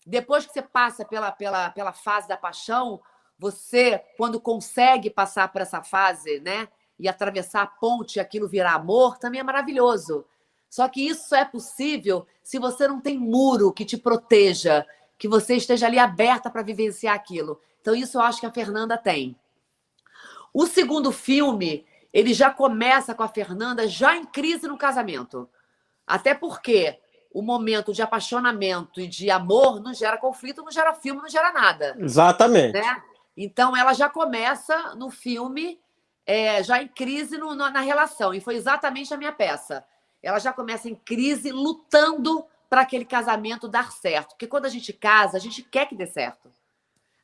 Speaker 3: Depois que você passa pela fase da paixão, você, quando consegue passar por essa fase, né, e atravessar a ponte e aquilo virar amor, também é maravilhoso. Só que isso é possível se você não tem muro que te proteja, que você esteja ali aberta para vivenciar aquilo. Então, isso eu acho que a Fernanda tem. O segundo filme, ele já começa com a Fernanda já em crise no casamento. Até porque o momento de apaixonamento e de amor não gera conflito, não gera filme, não gera nada.
Speaker 1: Exatamente.
Speaker 3: Né? Então, ela já começa no filme já em crise na relação. E foi exatamente a minha peça. Ela já começa em crise, lutando para aquele casamento dar certo. Porque quando a gente casa, a gente quer que dê certo.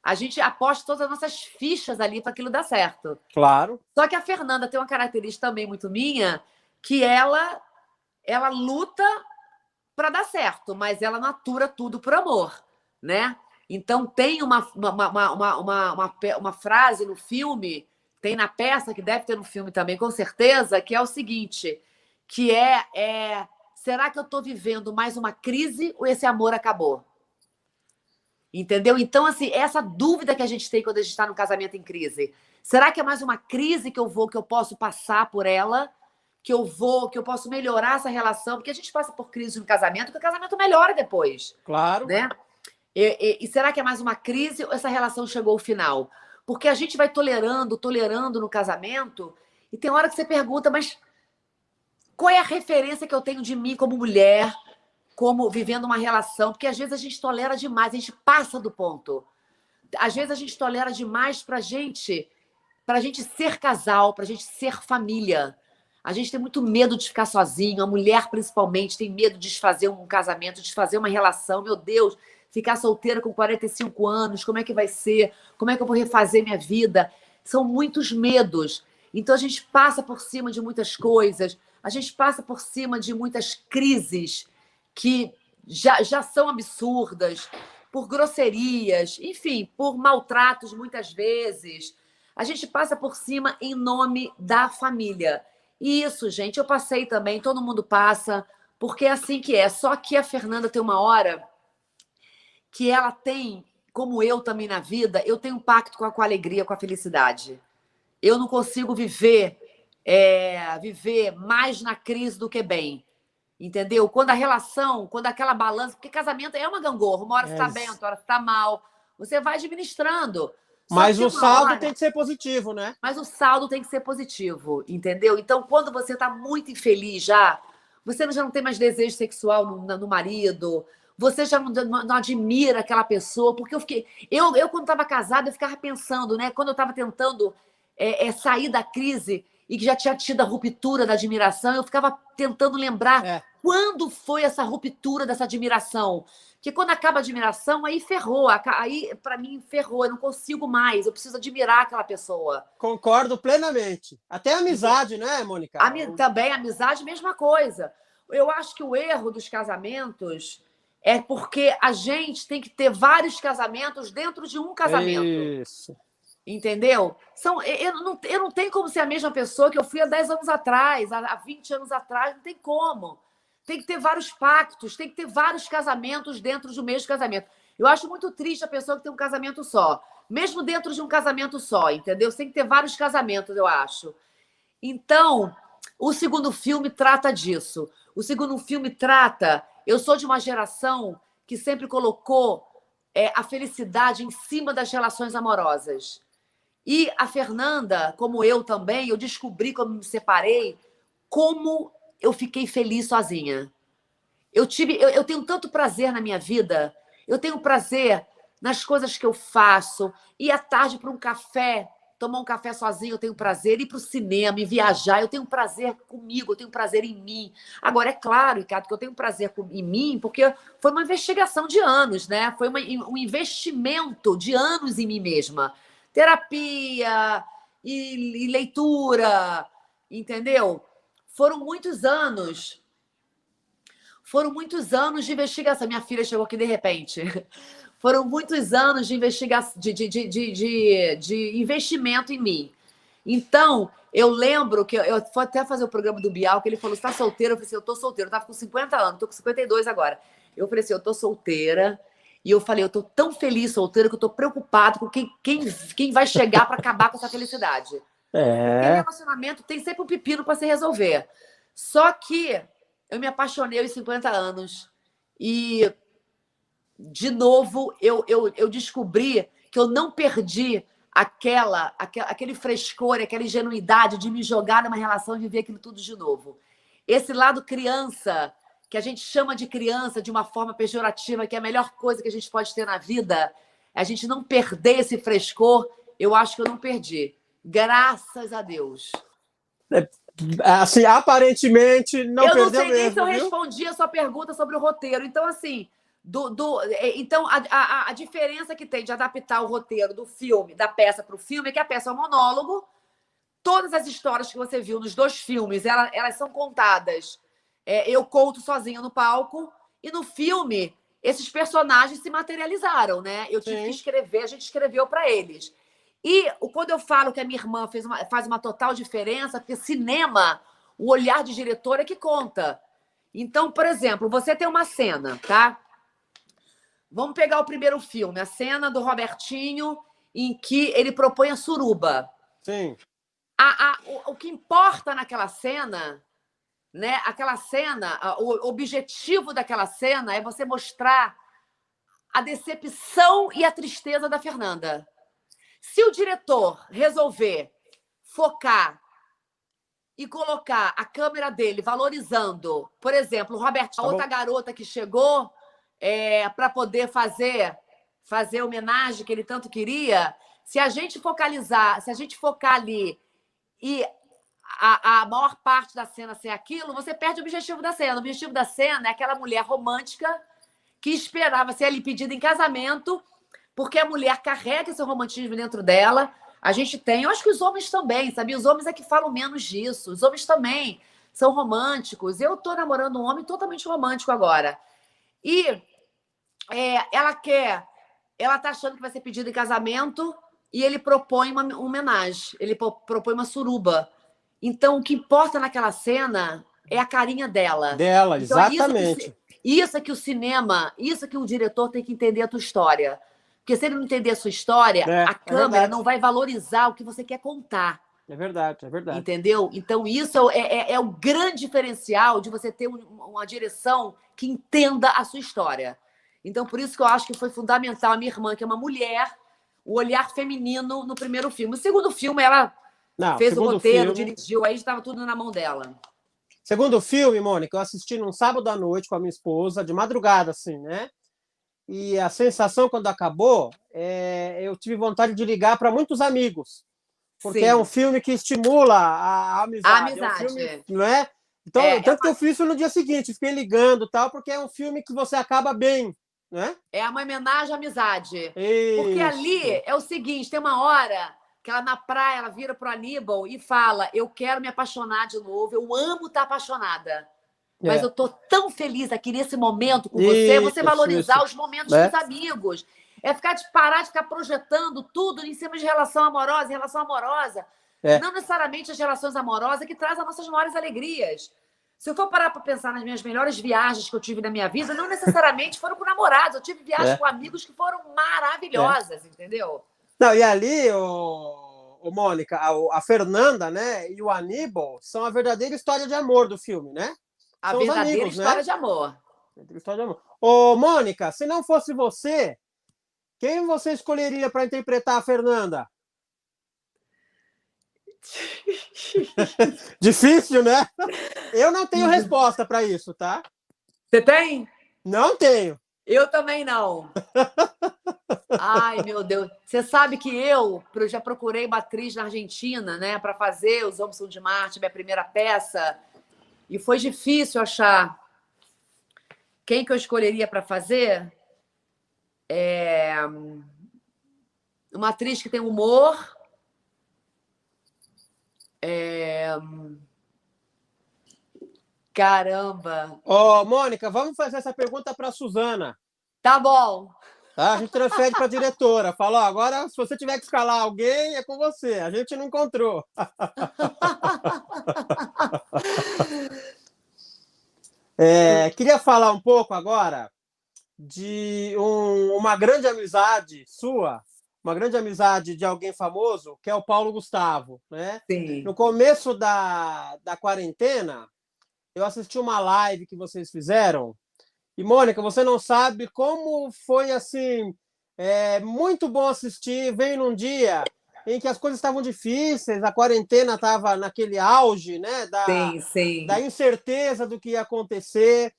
Speaker 3: A gente aposta todas as nossas fichas ali para aquilo dar certo.
Speaker 1: Claro.
Speaker 3: Só que a Fernanda tem uma característica também muito minha, que ela luta para dar certo, mas ela não atura tudo por amor, né? Então tem uma frase no filme, tem na peça, que deve ter no filme também, com certeza, que é o seguinte, que será que eu estou vivendo mais uma crise ou esse amor acabou? Entendeu? Então, assim, essa dúvida que a gente tem quando a gente está no casamento em crise. Será que é mais uma crise que eu posso passar por ela, que eu posso melhorar essa relação, porque a gente passa por crise no casamento, que o casamento melhora depois.
Speaker 1: Claro.
Speaker 3: Né? E será que é mais uma crise ou essa relação chegou ao final? Porque a gente vai tolerando no casamento, e tem hora que você pergunta, mas qual é a referência que eu tenho de mim como mulher, como vivendo uma relação? Porque às vezes a gente tolera demais, a gente passa do ponto. Às vezes a gente tolera demais pra gente ser casal, pra gente ser família. A gente tem muito medo de ficar sozinho, a mulher principalmente tem medo de desfazer um casamento, de desfazer uma relação. Meu Deus, ficar solteira com 45 anos, como é que vai ser? Como é que eu vou refazer minha vida? São muitos medos. Então a gente passa por cima de muitas coisas, a gente passa por cima de muitas crises que já são absurdas, por grosserias, enfim, por maltratos muitas vezes. A gente passa por cima em nome da família. E isso, gente, eu passei também, todo mundo passa, porque é assim que é. Só que a Fernanda tem uma hora que ela tem, como eu também na vida, eu tenho um pacto com a alegria, com a felicidade. Eu não consigo viver mais na crise do que bem. Entendeu? Quando a relação, quando aquela balança... Porque casamento é uma gangorra. Uma hora você está bem, outra hora você está mal. Você vai administrando.
Speaker 1: Mas o saldo tem que ser positivo, né?
Speaker 3: Mas o saldo tem que ser positivo, entendeu? Então, quando você está muito infeliz já, você já não tem mais desejo sexual no marido, você já não admira aquela pessoa, porque eu quando estava casada, eu ficava pensando, né? Quando eu estava tentando sair da crise e que já tinha tido a ruptura da admiração, eu ficava tentando lembrar quando foi essa ruptura dessa admiração. Porque quando acaba a admiração, aí ferrou. Aí, para mim, ferrou. Eu não consigo mais. Eu preciso admirar aquela pessoa.
Speaker 1: Concordo plenamente. Até a amizade, né, Mônica?
Speaker 3: Também, amizade, mesma coisa. Eu acho que o erro dos casamentos é porque a gente tem que ter vários casamentos dentro de um casamento.
Speaker 1: Isso.
Speaker 3: Entendeu? Eu não tenho como ser a mesma pessoa que eu fui há 10 anos atrás, há 20 anos atrás. Não tem como. Tem que ter vários pactos, tem que ter vários casamentos dentro do mesmo casamento. Eu acho muito triste a pessoa que tem um casamento só. Mesmo dentro de um casamento só, entendeu? Você tem que ter vários casamentos, eu acho. Então, o segundo filme trata disso. O segundo filme trata... Eu sou de uma geração que sempre colocou a felicidade em cima das relações amorosas. E a Fernanda, como eu também, eu descobri quando me separei como eu fiquei feliz sozinha. Eu tenho tanto prazer na minha vida, eu tenho prazer nas coisas que eu faço, ir à tarde para um café, tomar um café sozinho, eu tenho prazer, ir para o cinema, ir viajar, eu tenho prazer comigo, eu tenho prazer em mim. Agora, é claro, Ricardo, que eu tenho prazer em mim, porque foi uma investigação de anos, né? Foi um investimento de anos em mim mesma. Terapia e leitura, entendeu? Foram muitos anos de investigação. Minha filha chegou aqui de repente. Foram muitos anos de investigação, de investimento em mim. Então, eu lembro que eu fui até fazer o programa do Bial, que ele falou: você está solteira? Eu falei assim: eu estou solteira. Eu estava com 50 anos, estou com 52 agora. Eu falei assim: eu estou solteira. E eu falei: eu estou tão feliz solteira que eu estou preocupado com quem vai chegar para acabar com essa felicidade. Porque relacionamento tem sempre um pepino para se resolver. Só que eu me apaixonei aos 50 anos e, de novo, eu descobri que eu não perdi aquele frescor, aquela ingenuidade de me jogar numa relação e viver aquilo tudo de novo. Esse lado criança, que a gente chama de criança de uma forma pejorativa, que é a melhor coisa que a gente pode ter na vida, a gente não perder esse frescor, eu acho que eu não perdi. Graças a Deus.
Speaker 1: Assim, aparentemente, não perdeu mesmo. Eu não sei nem
Speaker 3: se eu respondi a sua pergunta sobre o roteiro. Então, assim, então a diferença que tem de adaptar o roteiro do filme, da peça para o filme, é que a peça é um monólogo. Todas as histórias que você viu nos dois filmes, elas são contadas. Eu conto sozinha no palco. E no filme, esses personagens se materializaram, né? Eu tive que escrever, a gente escreveu para eles. E quando eu falo que a minha irmã faz uma total diferença, porque cinema, o olhar de diretor é que conta. Então, por exemplo, você tem uma cena, tá? Vamos pegar o primeiro filme, a cena do Robertinho, em que ele propõe a suruba.
Speaker 1: Sim.
Speaker 3: O que importa naquela cena né? Aquela cena, o objetivo daquela cena é você mostrar a decepção e a tristeza da Fernanda. Se o diretor resolver focar e colocar a câmera dele valorizando, por exemplo, o Roberto, a outra garota que chegou para poder fazer homenagem que ele tanto queria, se a gente focalizar, se a gente focar ali e a maior parte da cena ser aquilo, você perde o objetivo da cena. O objetivo da cena é aquela mulher romântica que esperava ser ali pedida em casamento, porque a mulher carrega esse romantismo dentro dela. A gente tem, eu acho que os homens também, sabia? Os homens é que falam menos disso. Os homens também são românticos. Eu tô namorando um homem totalmente romântico agora. E ela tá achando que vai ser pedida em casamento e ele propõe uma homenagem. Ele propõe uma suruba. Então, o que importa naquela cena é a carinha dela.
Speaker 1: Dela,
Speaker 3: então,
Speaker 1: exatamente.
Speaker 3: Isso é que o cinema, isso é que o diretor tem que entender a tua história. Porque se ele não entender a sua história, a câmera não vai valorizar o que você quer contar.
Speaker 1: É verdade, é verdade.
Speaker 3: Entendeu? Então, isso é o grande diferencial de você ter uma direção que entenda a sua história. Então, por isso que eu acho que foi fundamental a minha irmã, que é uma mulher, o olhar feminino no primeiro filme. No segundo filme, ela fez o roteiro, dirigiu, aí estava tudo na mão dela.
Speaker 1: Segundo filme, Mônica, eu assisti num sábado à noite com a minha esposa, de madrugada, assim, né? E a sensação, quando acabou, eu tive vontade de ligar para muitos amigos. Porque é um filme que estimula a amizade.
Speaker 3: A amizade.
Speaker 1: É um filme, não é? Então, tanto que eu fiz isso no dia seguinte, fiquei ligando, tal, porque é um filme que você acaba bem, né?
Speaker 3: É uma homenagem à amizade.
Speaker 1: Isso.
Speaker 3: Porque ali é o seguinte, tem uma hora que ela na praia, ela vira pro Aníbal e fala: eu quero me apaixonar de novo, eu amo estar apaixonada. Mas eu tô tão feliz aqui nesse momento com você. Você valorizar os momentos com os amigos. Parar de ficar projetando tudo em cima de relação amorosa. Não necessariamente as relações amorosas que trazem as nossas maiores alegrias. Se eu for parar para pensar nas minhas melhores viagens que eu tive na minha vida, não necessariamente foram com namorados. Eu tive viagens com amigos que foram maravilhosas, entendeu?
Speaker 1: Não, e ali, Mônica, a Fernanda, né, e o Aníbal são a verdadeira história de amor do filme, né?
Speaker 3: A
Speaker 1: são
Speaker 3: verdadeira
Speaker 1: amigos,
Speaker 3: história
Speaker 1: né?
Speaker 3: de amor.
Speaker 1: História de amor. Ô, Mônica, se não fosse você, quem você escolheria para interpretar a Fernanda? Difícil, né? Eu não tenho resposta para isso, tá?
Speaker 3: Você tem?
Speaker 1: Não tenho.
Speaker 3: Eu também não. Ai, meu Deus. Você sabe que eu já procurei uma atriz na Argentina, né, para fazer Os Homens São de Marte, minha primeira peça, e foi difícil achar quem que eu escolheria para fazer. Uma atriz que tem humor. Caramba.
Speaker 1: Ô, Mônica, vamos fazer essa pergunta para a Suzana.
Speaker 3: Tá bom.
Speaker 1: Tá? A gente transfere para a diretora. Fala, ó, agora, se você tiver que escalar alguém, é com você. A gente não encontrou. Queria falar um pouco agora de uma grande amizade sua, uma grande amizade de alguém famoso, que é o Paulo Gustavo, né?
Speaker 3: Sim.
Speaker 1: No começo da quarentena, eu assisti uma live que vocês fizeram. E, Mônica, você não sabe como foi, assim, muito bom assistir. Veio num dia em que as coisas estavam difíceis, a quarentena estava naquele auge, né, da incerteza do que ia acontecer.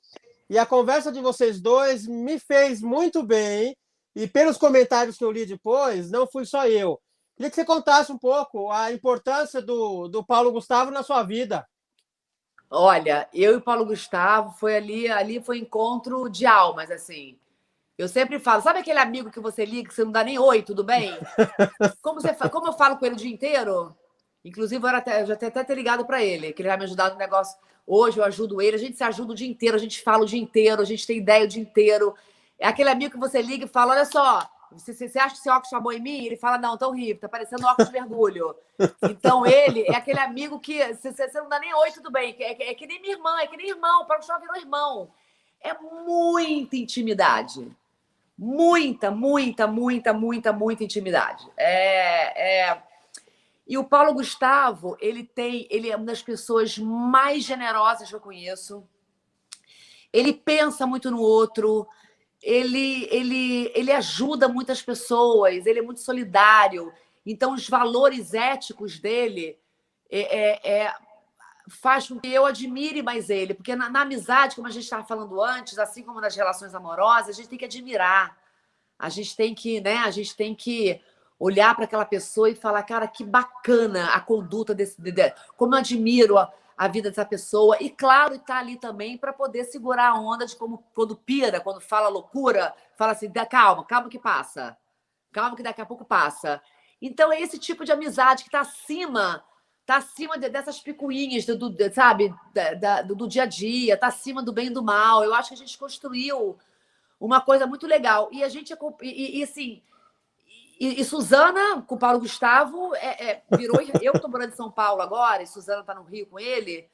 Speaker 1: E a conversa de vocês dois me fez muito bem. E pelos comentários que eu li depois, não fui só eu. Queria que você contasse um pouco a importância do Paulo Gustavo na sua vida.
Speaker 3: Olha, eu e o Paulo Gustavo, ali foi encontro de almas, assim. Eu sempre falo, sabe aquele amigo que você liga, que você não dá nem oi, tudo bem? Como eu falo com ele o dia inteiro, inclusive eu já tenho até ligado para ele, que ele vai me ajudar no negócio. Hoje eu ajudo ele, a gente se ajuda o dia inteiro, a gente fala o dia inteiro, a gente tem ideia o dia inteiro. É aquele amigo que você liga e fala, olha só, você acha que esse óculos chamou em mim? Ele fala, não, tá horrível, tá parecendo um óculos de mergulho. Então, ele é aquele amigo que você não dá nem oi, tudo bem. É que nem minha irmã, é que nem irmão. O Paulo Gustavo virou irmão. É muita intimidade. Muita, muita, muita, muita, muita intimidade. E o Paulo Gustavo, ele é uma das pessoas mais generosas que eu conheço. Ele pensa muito no outro, ele ajuda muitas pessoas, ele é muito solidário. Então, os valores éticos dele faz com que eu admire mais ele. Porque na amizade, como a gente estava falando antes, assim como nas relações amorosas, a gente tem que admirar. A gente tem que, né? A gente tem que olhar para aquela pessoa e falar, cara, que bacana a conduta como eu admiro a vida dessa pessoa. E, claro, está ali também para poder segurar a onda de como, quando pira, quando fala loucura, fala assim, calma, calma que passa. Calma que daqui a pouco passa. Então, é esse tipo de amizade que está acima dessas picuinhas, sabe, do dia a dia, está acima do bem e do mal. Eu acho que a gente construiu uma coisa muito legal. E a gente, assim... E Suzana, com o Paulo Gustavo, virou... Eu estou morando em São Paulo agora, e Suzana está no Rio com ele.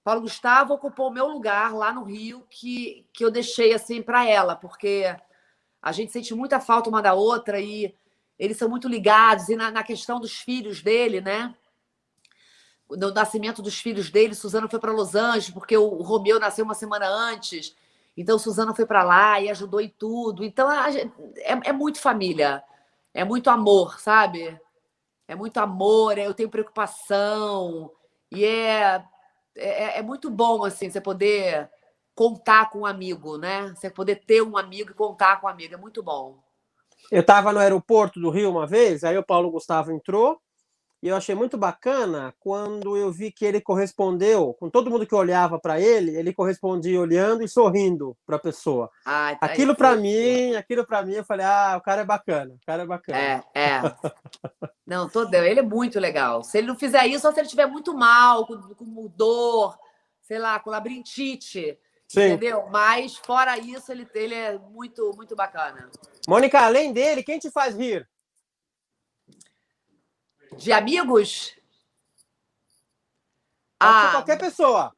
Speaker 3: Paulo Gustavo ocupou o meu lugar lá no Rio, que eu deixei assim para ela, porque a gente sente muita falta uma da outra e eles são muito ligados. E na questão dos filhos dele, né? No nascimento dos filhos dele, Suzana foi para Los Angeles, porque o Romeu nasceu uma semana antes. Então, Suzana foi para lá e ajudou em tudo. Então, é muito família. É muito amor, sabe? É muito amor, eu tenho preocupação. E é muito bom, assim, você poder contar com um amigo, né? Você poder ter um amigo e contar com um amigo. É muito bom.
Speaker 1: Eu estava no aeroporto do Rio uma vez, aí o Paulo Gustavo entrou, e eu achei muito bacana quando eu vi que ele correspondeu, com todo mundo que olhava para ele correspondia olhando e sorrindo para a pessoa.
Speaker 3: Ai,
Speaker 1: Aquilo para mim, eu falei, o cara é bacana, o cara é bacana.
Speaker 3: Não, ele é muito legal. Se ele não fizer isso, ou se ele estiver muito mal, com dor, sei lá, com labirintite,
Speaker 1: Sim.
Speaker 3: Entendeu? Mas, fora isso, ele é muito, muito bacana.
Speaker 1: Mônica, além dele, quem te faz rir?
Speaker 3: De amigos?
Speaker 1: Pode ser qualquer pessoa.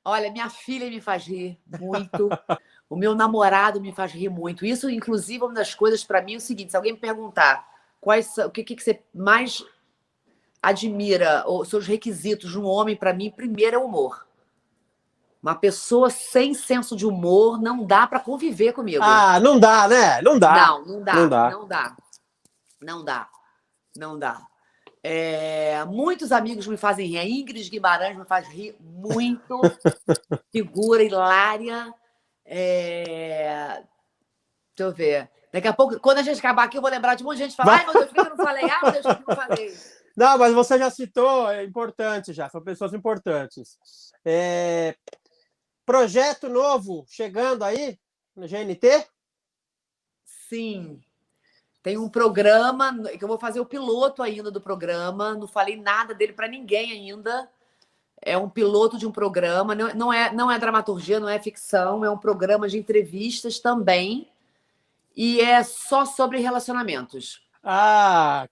Speaker 3: Olha, minha filha me faz rir muito. O meu namorado me faz rir muito. Isso, inclusive, uma das coisas para mim é o seguinte: se alguém me perguntar o que você mais admira, os seus requisitos de um homem, para mim, primeiro é o humor. Uma pessoa sem senso de humor não dá para conviver comigo.
Speaker 1: Não dá, né? Não dá.
Speaker 3: Não dá. Muitos amigos me fazem rir. A Ingrid Guimarães me faz rir muito. Figura hilária. Deixa eu ver. Daqui a pouco, quando a gente acabar aqui, eu vou lembrar de um monte de gente falar: ai, meu Deus, por que eu não falei? Ai, meu Deus, por que eu não falei?
Speaker 1: Não, mas você já citou, é importante já, são pessoas importantes. Projeto novo chegando aí no GNT?
Speaker 3: Sim. Tem um programa, que eu vou fazer o piloto ainda do programa, não falei nada dele para ninguém ainda. É um piloto de um programa, não é dramaturgia, não é ficção, é um programa de entrevistas também, e é só sobre relacionamentos.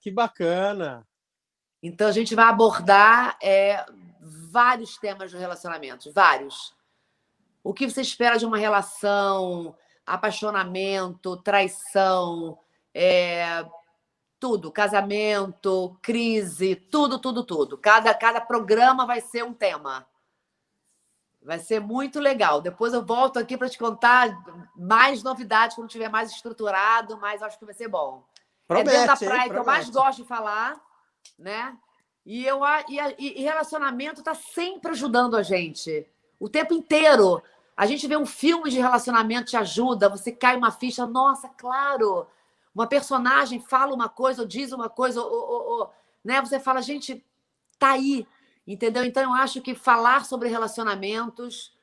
Speaker 1: Que bacana!
Speaker 3: Então, a gente vai abordar vários temas de relacionamentos, vários. O que você espera de uma relação, apaixonamento, traição, tudo, casamento, crise, tudo. Cada programa vai ser um tema. Vai ser muito legal. Depois eu volto aqui para te contar mais novidades quando estiver mais estruturado, mas acho que vai ser bom.
Speaker 1: Promete,
Speaker 3: dentro da praia que eu mais gosto de falar, né? E relacionamento está sempre ajudando a gente. O tempo inteiro. A gente vê um filme de relacionamento, te ajuda, você cai uma ficha, nossa, claro. Uma personagem fala uma coisa, ou diz uma coisa, né? Você fala, gente, tá aí, entendeu? Então, eu acho que falar sobre relacionamentos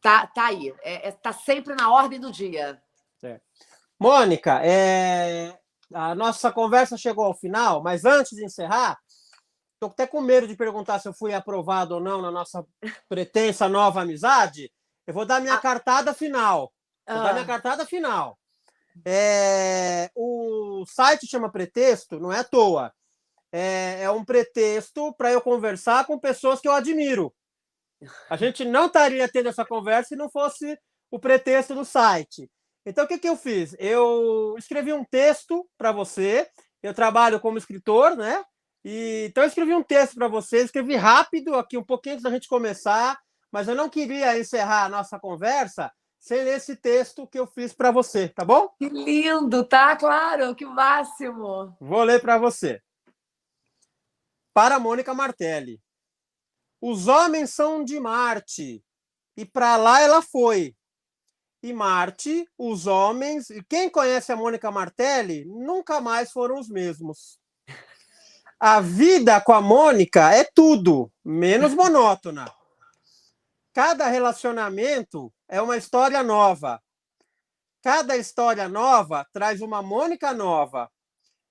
Speaker 3: tá aí. Tá sempre na ordem do dia.
Speaker 1: Mônica, a nossa conversa chegou ao final, mas antes de encerrar, estou até com medo de perguntar se eu fui aprovado ou não na nossa pretensa nova amizade. Eu vou dar minha cartada final. O site chama Pretexto, não é à toa. É um pretexto para eu conversar com pessoas que eu admiro. A gente não estaria tendo essa conversa se não fosse o pretexto do site. Então, o que eu fiz? Eu escrevi um texto para você eu trabalho como escritor, né? Então eu escrevi um texto para você, escrevi rápido aqui, um pouquinho antes da gente começar, mas eu não queria encerrar a nossa conversa sem esse texto que eu fiz para você, tá bom?
Speaker 3: Que lindo, tá? Claro, que máximo.
Speaker 1: Vou ler para você. Para Mônica Martelli. Os homens são de Marte, e para lá ela foi. E Marte, os homens, e quem conhece a Mônica Martelli, nunca mais foram os mesmos. A vida com a Mônica é tudo, menos monótona. Cada relacionamento é uma história nova. Cada história nova traz uma Mônica nova.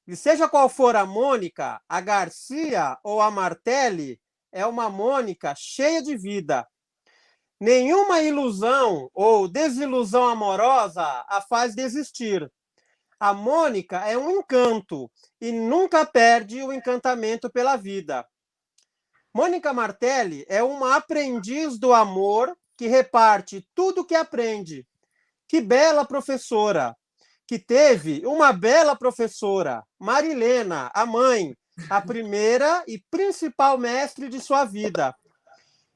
Speaker 1: E seja qual for a Mônica, a Garcia ou a Martelli, é uma Mônica cheia de vida. Nenhuma ilusão ou desilusão amorosa a faz desistir. A Mônica é um encanto e nunca perde o encantamento pela vida. Mônica Martelli é uma aprendiz do amor que reparte tudo que aprende. Que bela professora! Que teve uma bela professora, Marilena, a mãe, a primeira e principal mestre de sua vida.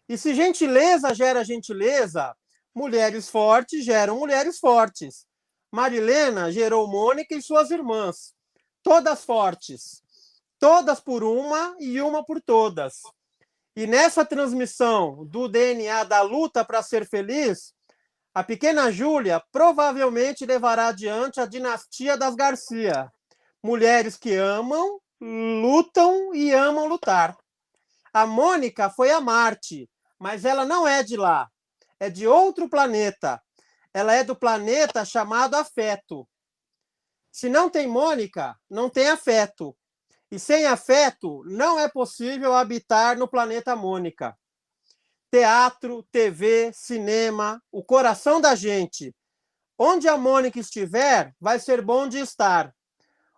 Speaker 1: E se gentileza gera gentileza, mulheres fortes geram mulheres fortes. Marilena gerou Mônica e suas irmãs, todas fortes, todas por uma e uma por todas. E nessa transmissão do DNA da luta para ser feliz, a pequena Júlia provavelmente levará adiante a dinastia das Garcia. Mulheres que amam, lutam e amam lutar. A Mônica foi a Marte, mas ela não é de lá. É de outro planeta. Ela é do planeta chamado afeto. Se não tem Mônica, não tem afeto. E sem afeto, não é possível habitar no planeta Mônica. Teatro, TV, cinema, o coração da gente. Onde a Mônica estiver, vai ser bom de estar.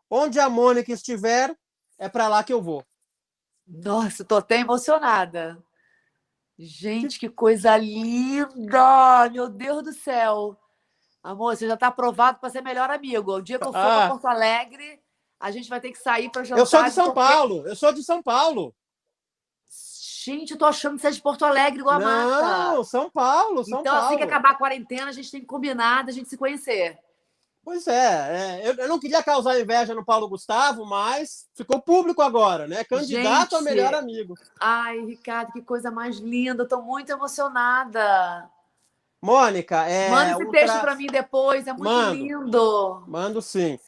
Speaker 1: Onde a Mônica estiver, é para lá que eu vou.
Speaker 3: Nossa, tô até emocionada. Gente, que coisa linda! Meu Deus do céu. Amor, você já está aprovado para ser melhor amigo. O dia que eu for para Porto Alegre, a gente vai ter que sair para jantar.
Speaker 1: Eu sou de São Paulo. Eu sou de São Paulo.
Speaker 3: Gente, eu tô achando que você é de Porto Alegre, igual a Marta.
Speaker 1: Não, São Paulo, São Paulo.
Speaker 3: Então, assim que acabar a quarentena, a gente tem que combinar da gente se conhecer.
Speaker 1: Pois é, eu não queria causar inveja no Paulo Gustavo, mas ficou público agora, né? Candidato a melhor amigo.
Speaker 3: Ai, Ricardo, que coisa mais linda. Eu tô muito emocionada.
Speaker 1: Mônica,
Speaker 3: manda esse texto para mim depois, é muito lindo.
Speaker 1: Mando sim.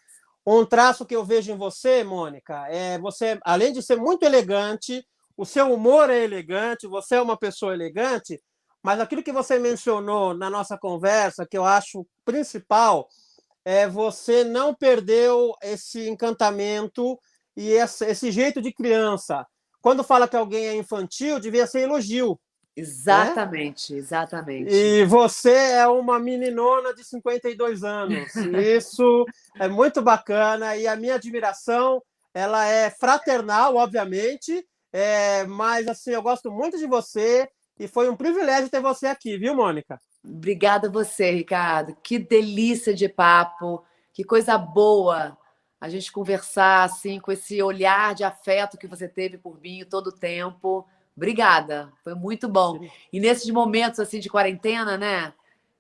Speaker 1: Um traço que eu vejo em você, Mônica, é você, além de ser muito elegante, o seu humor é elegante, você é uma pessoa elegante, mas aquilo que você mencionou na nossa conversa, que eu acho principal, você não perdeu esse encantamento e esse jeito de criança. Quando fala que alguém é infantil, devia ser elogio.
Speaker 3: Exatamente, né? Exatamente.
Speaker 1: E você é uma meninona de 52 anos. Isso é muito bacana e a minha admiração, ela é fraternal, obviamente, mas assim, eu gosto muito de você e foi um privilégio ter você aqui, viu, Mônica?
Speaker 3: Obrigada a você, Ricardo. Que delícia de papo, que coisa boa a gente conversar assim com esse olhar de afeto que você teve por mim todo o tempo. Obrigada, foi muito bom. E nesses momentos assim de quarentena, né,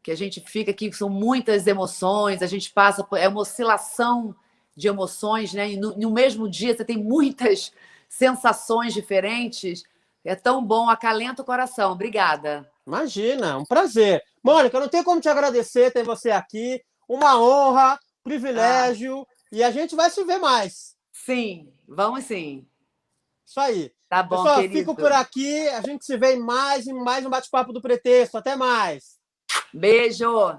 Speaker 3: que a gente fica aqui, são muitas emoções, a gente passa por uma oscilação de emoções, né? E no mesmo dia você tem muitas sensações diferentes. É tão bom, acalenta o coração. Obrigada.
Speaker 1: Imagina, um prazer. Mônica, eu não tenho como te agradecer ter você aqui. Uma honra, privilégio. E a gente vai se ver mais.
Speaker 3: Sim, vamos sim.
Speaker 1: Isso aí.
Speaker 3: Tá bom,
Speaker 1: pessoal,
Speaker 3: querido.
Speaker 1: Fico por aqui. A gente se vê em mais um bate-papo do Pretexto. Até mais.
Speaker 3: Beijo.